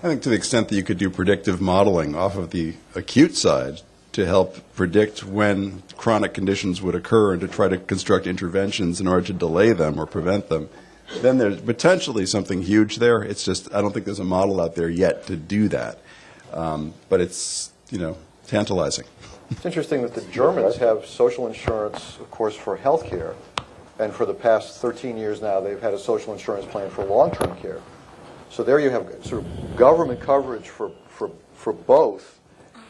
I think to the extent that you could do predictive modeling off of the acute side to help predict when chronic conditions would occur and to try to construct interventions in order to delay them or prevent them, then there's potentially something huge there. It's just I don't think there's a model out there yet to do that. But it's, tantalizing.
It's interesting that the Germans have social insurance, of course, for health care. And for the past 13 years now, they've had a social insurance plan for long-term care. So there you have sort of government coverage for both.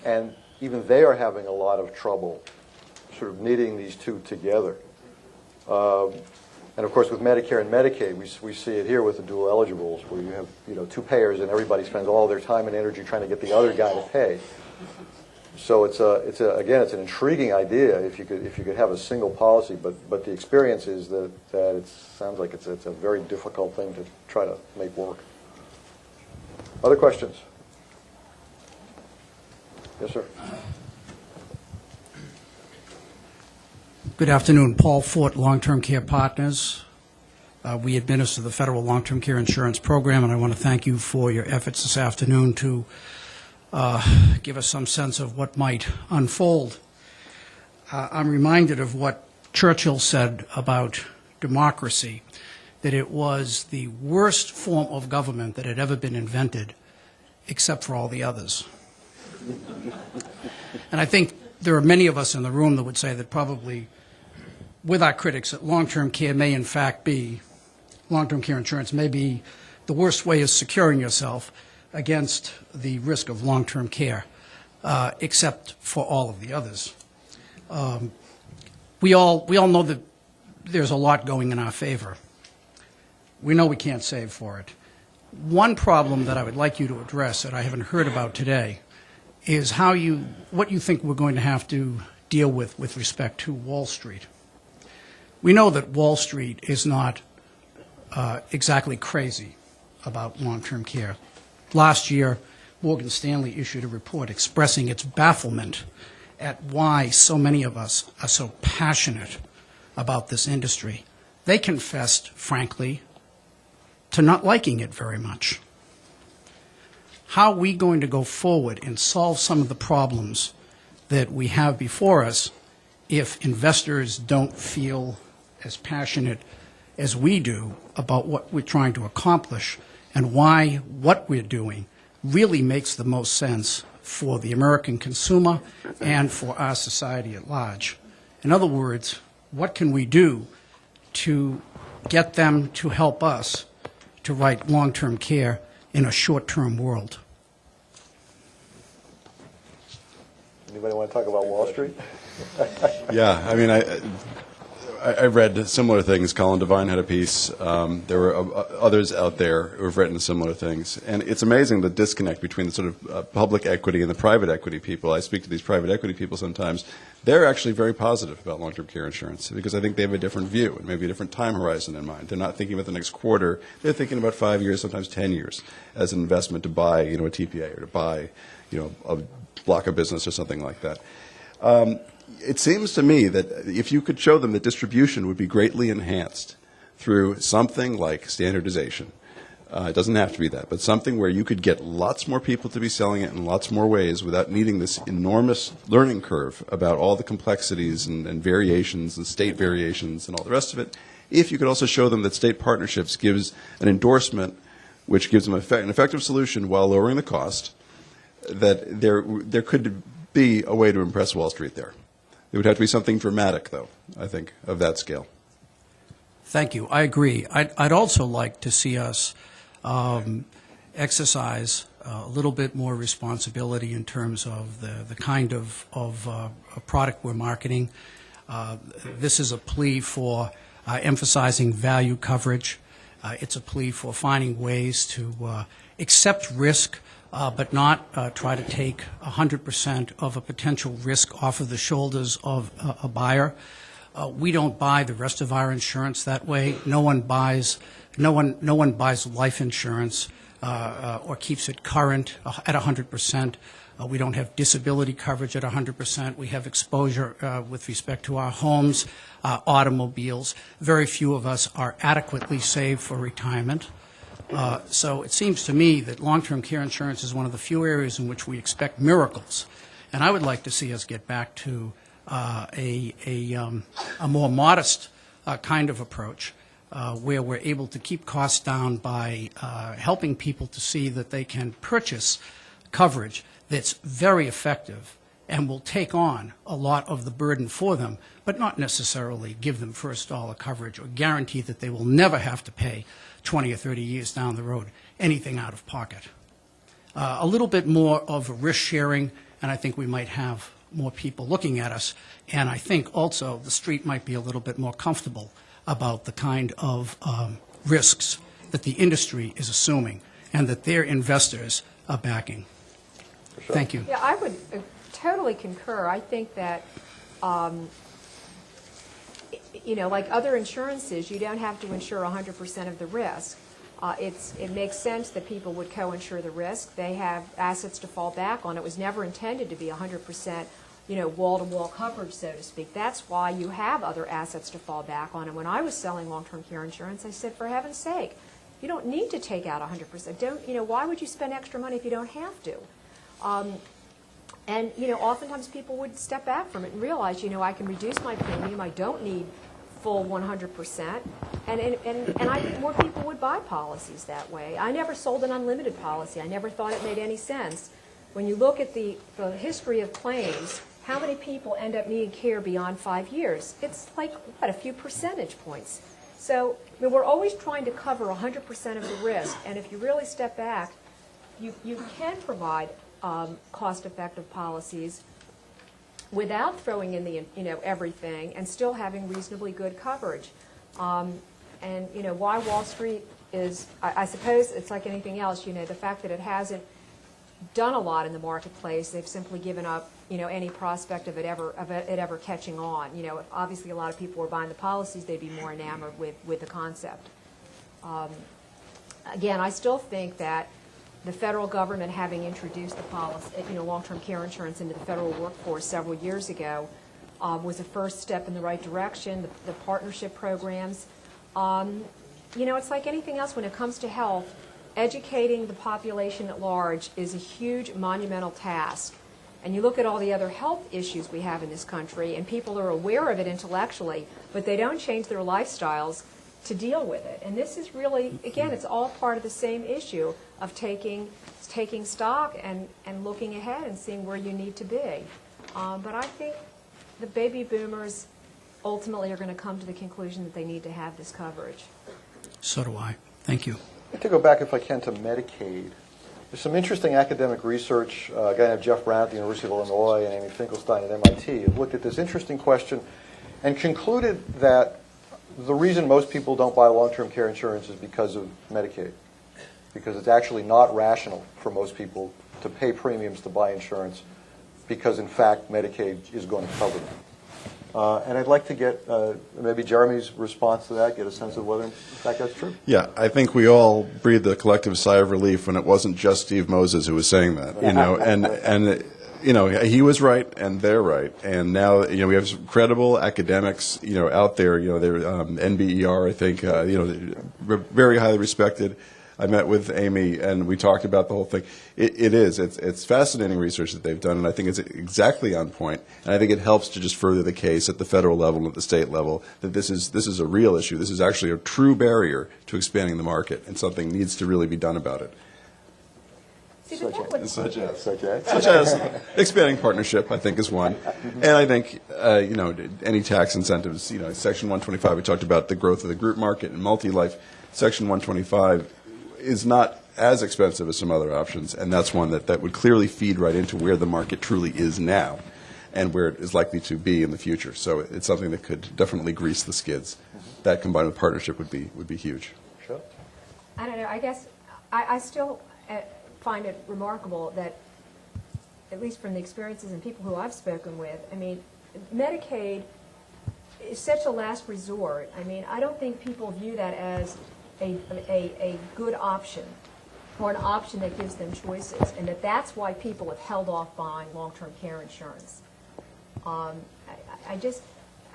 And even they are having a lot of trouble sort of knitting these two together. And of course, with Medicare and Medicaid, we see it here with the dual eligibles, where you have two payers, and everybody spends all their time and energy trying to get the other guy to pay. So again, it's an intriguing idea if you could have a single policy, but the experience is that it sounds like it's a very difficult thing to try to make work. Other questions? Yes, sir.
Good afternoon. Paul Fort, Long-Term Care Partners. We administer the Federal Long-Term Care Insurance Program, and I want to thank you for your efforts this afternoon to give us some sense of what might unfold. I'm reminded of what Churchill said about democracy, that it was the worst form of government that had ever been invented, except for all the others. And I think there are many of us in the room that would say that probably, with our critics, that long-term care may in fact be, long-term care insurance may be the worst way of securing yourself against the risk of long-term care, except for all of the others. We all know that there's a lot going in our favor. We know we can't save for it. One problem that I would like you to address that I haven't heard about today is what you think we're going to have to deal with respect to Wall Street. We know that Wall Street is not exactly crazy about long-term care. Last year, Morgan Stanley issued a report expressing its bafflement at why so many of us are so passionate about this industry. they confessed, frankly, to not liking it very much. How are we going to go forward and solve some of the problems that we have before us if investors don't feel as passionate as we do about what we're trying to accomplish and why what we're doing really makes the most sense for the American consumer and for our society at large? In other words, what can we do to get them to help us to write long-term care in a short-term world?
Anybody want to talk about Wall Street?
Yeah, I mean, I read similar things. Colin Devine had a piece. There were others out there who have written similar things. And it's amazing the disconnect between the sort of public equity and the private equity people. I speak to these private equity people sometimes. They're actually very positive about long-term care insurance because I think they have a different view and maybe a different time horizon in mind. They're not thinking about the next quarter. They're thinking about 5 years, sometimes 10 years as an investment to buy, a TPA or to buy, a block of business or something like that. It seems to me that if you could show them that distribution would be greatly enhanced through something like standardization, it doesn't have to be that, but something where you could get lots more people to be selling it in lots more ways without needing this enormous learning curve about all the complexities and variations and state variations and all the rest of it, if you could also show them that state partnerships gives an endorsement which gives them an effective solution while lowering the cost, that there could be a way to impress Wall Street there. It would have to be something dramatic, though, I think, of that scale.
Thank you. I agree. I'd also like to see us exercise a little bit more responsibility in terms of the kind of product we're marketing. This is a plea for emphasizing value coverage. It's a plea for finding ways to accept risk, but not try to take 100% of a potential risk off of the shoulders of a buyer. We don't buy the rest of our insurance that way. No one buys life insurance or keeps it current at 100%. We don't have disability coverage at 100%. We have exposure with respect to our homes, automobiles. Very few of us are adequately saved for retirement. So it seems to me that long-term care insurance is one of the few areas in which we expect miracles. And I would like to see us get back to a more modest kind of approach where we're able to keep costs down by helping people to see that they can purchase coverage that's very effective and will take on a lot of the burden for them, but not necessarily give them first dollar coverage or guarantee that they will never have to pay 20 or 30 years down the road anything out of pocket. A little bit more of a risk sharing, and I think we might have more people looking at us, and I think also the street might be a little bit more comfortable about the kind of risks that the industry is assuming and that their investors are backing.
Sure.
Thank you.
Yeah, I would totally concur. I think that, like other insurances, you don't have to insure 100% of the risk. It makes sense that people would co-insure the risk. They have assets to fall back on. It was never intended to be 100%, wall-to-wall coverage, so to speak. That's why you have other assets to fall back on. And when I was selling long-term care insurance, I said, for heaven's sake, you don't need to take out 100%. Why would you spend extra money if you don't have to? And oftentimes people would step back from it and realize, I can reduce my premium. I don't need full 100%, and I think more people would buy policies that way. I never sold an unlimited policy. I never thought it made any sense. When you look at the history of claims, how many people end up needing care beyond 5 years? It's like, a few percentage points. So we're always trying to cover 100% of the risk, and if you really step back, you can provide cost-effective policies without throwing in the everything and still having reasonably good coverage. And why Wall Street is, I suppose it's like anything else. The fact that it hasn't done a lot in the marketplace, they've simply given up any prospect of it ever catching on. If obviously a lot of people were buying the policies, they'd be more enamored with the concept. Again, I still think that the federal government, having introduced the policy, long-term care insurance into the federal workforce several years ago, was a first step in the right direction. The partnership programs, You know, it's like anything else when it comes to health. Educating the population at large is a huge, monumental task. And you look at all the other health issues we have in this country, and people are aware of it intellectually, but they don't change their lifestyles to deal with it. And this is really, again, it's all part of the same issue of taking stock and looking ahead and seeing where you need to be. But I think the baby boomers ultimately are going to come to the conclusion that they need to have this coverage.
So do I. Thank you.
I'd like to go back, if I can, to Medicaid. There's some interesting academic research. A guy named Jeff Brown at the University of Illinois and Amy Finkelstein at MIT have looked at this interesting question and concluded that the reason most people don't buy long-term care insurance is because of Medicaid, because it's actually not rational for most people to pay premiums to buy insurance because, in fact, Medicaid is going to cover them. And I'd like to get maybe Jeremy's response to that, get a sense of whether, in fact, that's true.
Yeah, I think we all breathed a collective sigh of relief when it wasn't just Steve Moses who was saying that, you know, and you know, he was right and they're right, and now, you know, we have some credible academics, you know, out there, you know, they're NBER, I think, you know, very highly respected. I met with Amy and we talked about the whole thing. It's fascinating research that they've done, and I think it's exactly on point. And I think it helps to just further the case at the federal level and at the state level that this is a real issue. This is actually a true barrier to expanding the market, and something needs to really be done about it. Such as expanding partnership, I think, is one. And I think, you know, any tax incentives, you know, Section 125, we talked about the growth of the group market and multi-life. Section 125 is not as expensive as some other options, and that's one that would clearly feed right into where the market truly is now and where it is likely to be in the future. So it's something that could definitely grease the skids. That combined with partnership would be huge.
Sure.
I don't know. I guess I still find it remarkable that, at least from the experiences and people who I've spoken with, I mean, Medicaid is such a last resort. I mean, I don't think people view that as a good option or an option that gives them choices, and that's why people have held off buying long-term care insurance. I guess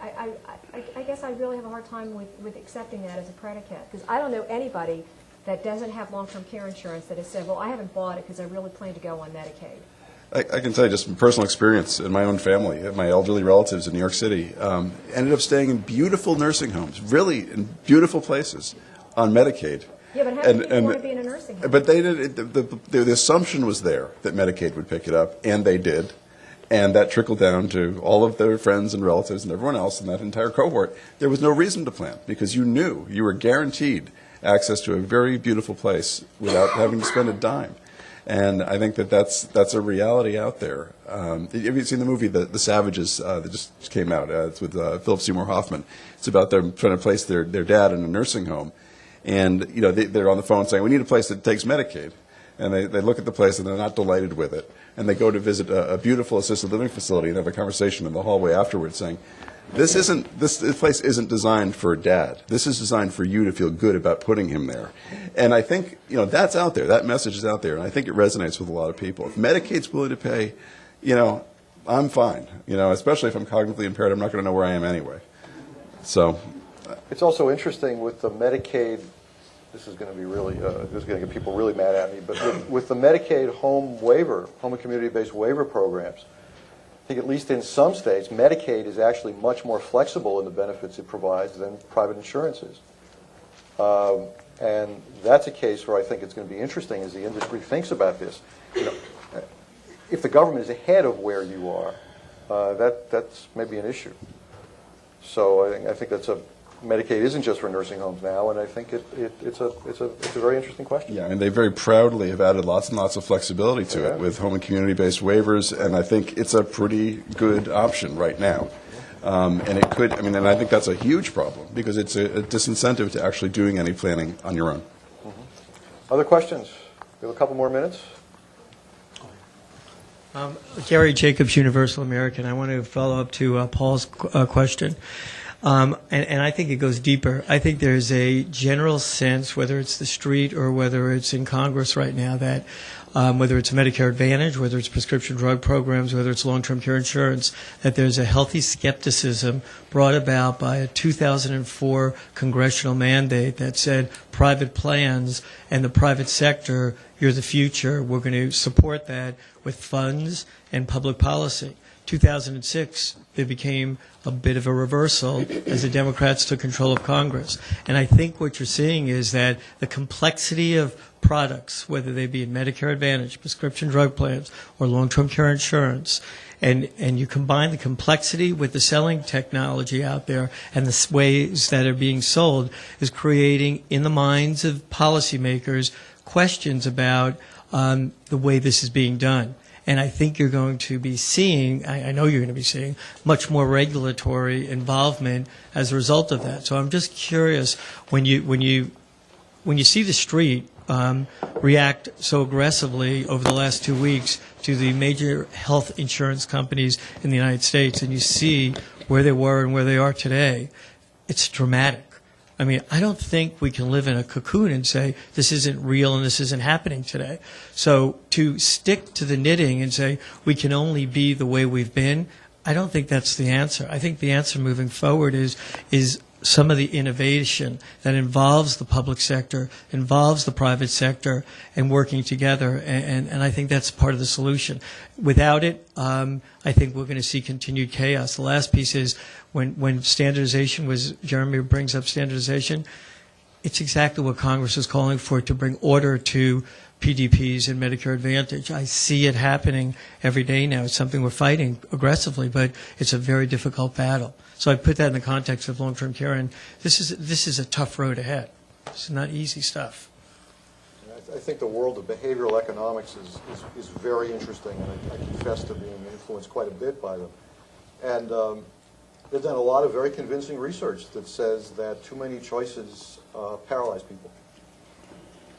I really have a hard time with accepting that as a predicate, because I don't know anybody that doesn't have long-term care insurance that has said, well, I haven't bought it because I really plan to go on Medicaid.
I can tell you just from personal experience in my own family, my elderly relatives in New York City ended up staying in beautiful nursing homes, really in beautiful places, on Medicaid.
Yeah, but how do people want to be in a nursing home?
But they did. The assumption was there that Medicaid would pick it up, and they did, and that trickled down to all of their friends and relatives and everyone else in that entire cohort. There was no reason to plan because you knew you were guaranteed access to a very beautiful place without having to spend a dime. And I think that's a reality out there. Have you seen the movie The Savages that just came out? It's with Philip Seymour Hoffman. It's about them trying to place their dad in a nursing home. And, you know, they're on the phone saying, we need a place that takes Medicaid. And they look at the place and they're not delighted with it. And they go to visit a beautiful assisted living facility and have a conversation in the hallway afterwards saying, this place isn't designed for Dad. This is designed for you to feel good about putting him there. And I think, you know, that's out there. That message is out there. And I think it resonates with a lot of people. If Medicaid's willing to pay, you know, I'm fine. You know, especially if I'm cognitively impaired, I'm not going to know where I am anyway. So
it's also interesting with the Medicaid. This is going to be really, this is going to get people really mad at me, but with the Medicaid home and community-based waiver programs, I think at least in some states, Medicaid is actually much more flexible in the benefits it provides than private insurance is. And that's a case where I think it's going to be interesting as the industry thinks about this. You know, if the government is ahead of where you are, that's maybe an issue. So I think that's Medicaid isn't just for nursing homes now, and I think it's a very interesting question.
Yeah, and they very proudly have added lots and lots of flexibility to it with home and community-based waivers, and I think it's a pretty good option right now. And it could, I mean, and I think that's a huge problem because it's a disincentive to actually doing any planning on your own.
Mm-hmm. Other questions? We have a couple more minutes.
Gary Jacobs, Universal American. I want to follow up to Paul's question. And I think it goes deeper. I think there's a general sense, whether it's the street or whether it's in Congress right now, that whether it's Medicare Advantage, whether it's prescription drug programs, whether it's long-term care insurance, that there's a healthy skepticism brought about by a 2004 congressional mandate that said private plans and the private sector, you're the future. We're going to support that with funds and public policy. 2006, there became a bit of a reversal as the Democrats took control of Congress. And I think what you're seeing is that the complexity of products, whether they be in Medicare Advantage, prescription drug plans, or long-term care insurance, and you combine the complexity with the selling technology out there and the ways that are being sold, is creating in the minds of policymakers questions about the way this is being done. And I think you're going to be seeing, I know you're going to be seeing, much more regulatory involvement as a result of that. So I'm just curious, when you see the street react so aggressively over the last 2 weeks to the major health insurance companies in the United States, and you see where they were and where they are today, it's dramatic. I mean, I don't think we can live in a cocoon and say this isn't real and this isn't happening today. So to stick to the knitting and say we can only be the way we've been, I don't think that's the answer. I think the answer moving forward is some of the innovation that involves the public sector, involves the private sector, and working together. And I think that's part of the solution. Without it, I think we're going to see continued chaos. The last piece is when standardization was, Jeremy brings up standardization, it's exactly what Congress is calling for, to bring order to PDPs and Medicare Advantage. I see it happening every day now. It's something we're fighting aggressively, but it's a very difficult battle. So I put that in the context of long-term care, and this is a tough road ahead. This is not easy stuff.
I think the world of behavioral economics is very interesting, and I confess to being influenced quite a bit by them. And they've done a lot of very convincing research that says that too many choices paralyze people,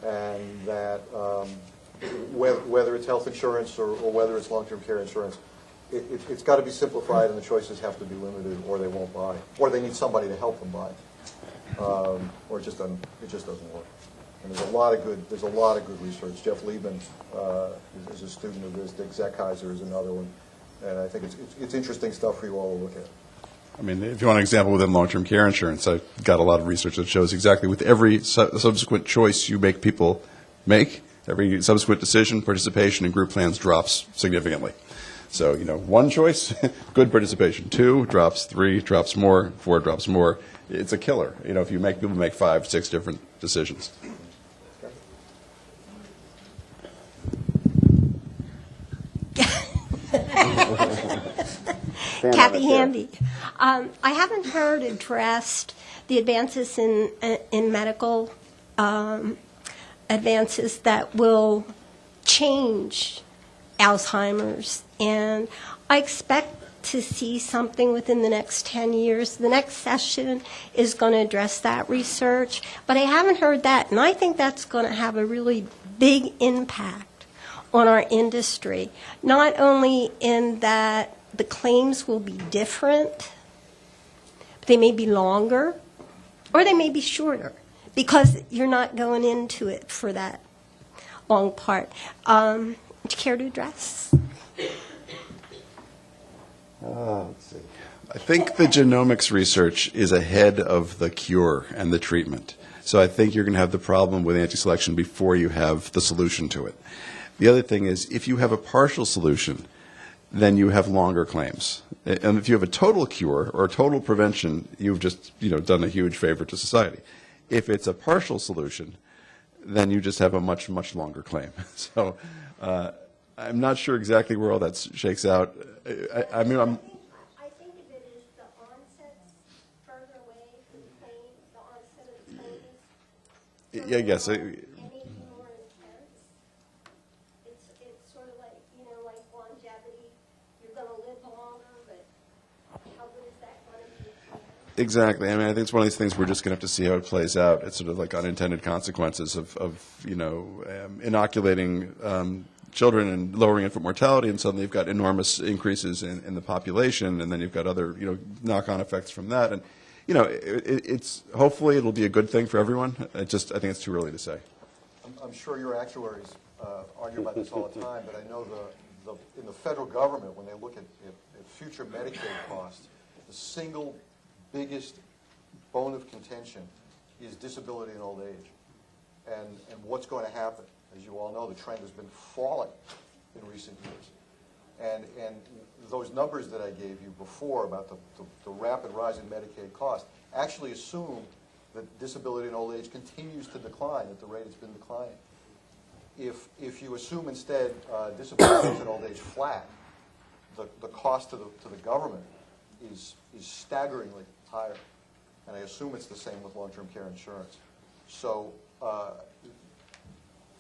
and that whether it's health insurance or whether it's long-term care insurance, it's got to be simplified, and the choices have to be limited, or they won't buy, or they need somebody to help them buy, or it just doesn't work. And there's a lot of good research. Jeff Liebman is a student of this. Dick Zeckheiser is another one, and I think it's interesting stuff for you all to look at.
I mean, if you want an example within long-term care insurance, I've got a lot of research that shows exactly with every subsequent choice you make people make, every subsequent decision, participation in group plans drops significantly. So, one choice, good participation. 2 drops, 3 drops more, 4 drops more. It's a killer, if you make people make 5, 6 different decisions.
Kathy Handy. I haven't heard addressed the advances in medical advances that will change Alzheimer's, and I expect to see something within the next 10 years. The next session is going to address that research, but I haven't heard that, and I think that's going to have a really big impact on our industry, not only in that the claims will be different, but they may be longer, or they may be shorter, because you're not going into it for that long part. Would you care to address?
Let's see. I think the genomics research is ahead of the cure and the treatment. So I think you're going to have the problem with anti-selection before you have the solution to it. The other thing is, if you have a partial solution, then you have longer claims. And if you have a total cure or a total prevention, you've just done a huge favor to society. If it's a partial solution, then you just have a much, much longer claim. So I'm not sure exactly where all that shakes out. I mean,
I think of it as the onset's further away from the claim, the onset of the claim.
Yeah, I guess.
Anything more intense. It's sort of like, like longevity. You're going to live longer, but how good is that going to be?
Exactly. I mean, I think it's one of these things we're just going to have to see how it plays out. It's sort of like unintended consequences of inoculating children and lowering infant mortality, and suddenly you've got enormous increases in the population, and then you've got other knock-on effects from that. And it's hopefully it'll be a good thing for everyone. I think it's too early to say.
I'm sure your actuaries argue about this all the time, but I know in the federal government, when they look at future Medicaid costs, the single biggest bone of contention is disability in old age, and what's going to happen. As you all know, the trend has been falling in recent years, and those numbers that I gave you before about the rapid rise in Medicaid costs actually assume that disability in old age continues to decline at the rate it's been declining. If you assume instead disability in old age flat, the cost to the government is staggeringly higher. And I assume it's the same with long-term care insurance. So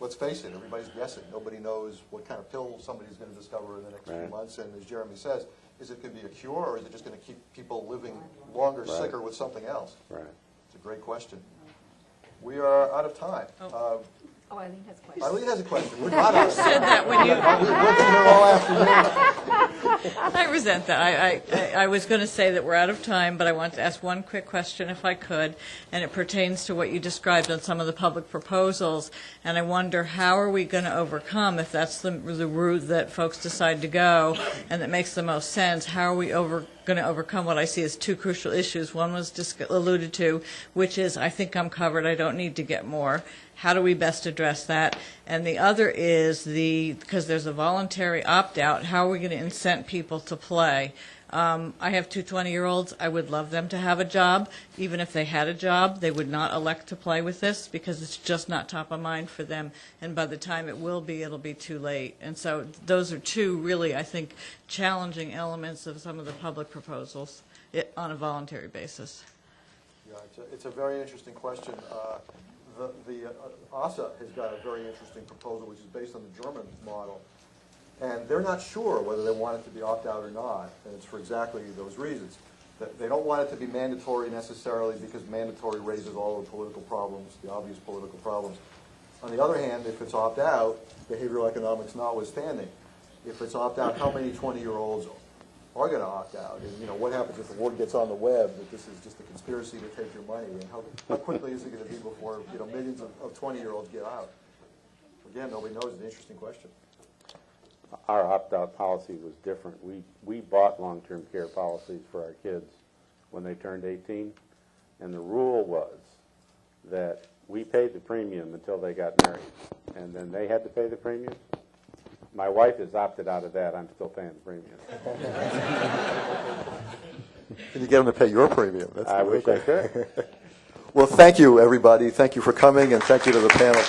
let's face it, everybody's guessing. Nobody knows what kind of pill somebody's going to discover in the next few months. And as Jeremy says, is it going to be a cure, or is it just going to keep people living longer, sicker with something else?
Right.
It's a great question. We are out of time.
Oh, Eileen has a question.
Eileen has a question. We're not out of time.
said that when you...
We've been here all afternoon.
I resent that. I was going to say that we're out of time, but I want to ask one quick question if I could, and it pertains to what you described on some of the public proposals. And I wonder, how are we going to overcome, if that's the route that folks decide to go and that makes the most sense, how are we going to overcome what I see as two crucial issues? One was alluded to, which is, I think I'm covered, I don't need to get more. How do we best address that? And the other is because there's a voluntary opt-out, how are we going to incent people to play? I have two 20-year-olds. I would love them to have a job. Even if they had a job, they would not elect to play with this because it's just not top of mind for them. And by the time it will be, it'll be too late. And so those are two really, I think, challenging elements of some of the public proposals on a voluntary basis.
Yeah, it's a very interesting question. The ASA has got a very interesting proposal, which is based on the German model. And they're not sure whether they want it to be opt-out or not, and it's for exactly those reasons. They don't want it to be mandatory necessarily because mandatory raises all the political problems, the obvious political problems. On the other hand, if it's opt-out, behavioral economics notwithstanding, if it's opt-out, how many 20-year-olds are going to opt out? And what happens if the word gets on the web that this is just a conspiracy to take your money? And how quickly is it going to be before millions of 20-year-olds get out? Again, nobody knows. It's an interesting question.
Our opt-out policy was different. We bought long-term care policies for our kids when they turned 18, and the rule was that we paid the premium until they got married, and then they had to pay the premium. My wife has opted out of that. I'm still paying the premium.
Can you get them to pay your premium?
I wish I could.
Well, thank you, everybody. Thank you for coming, and thank you to the panel.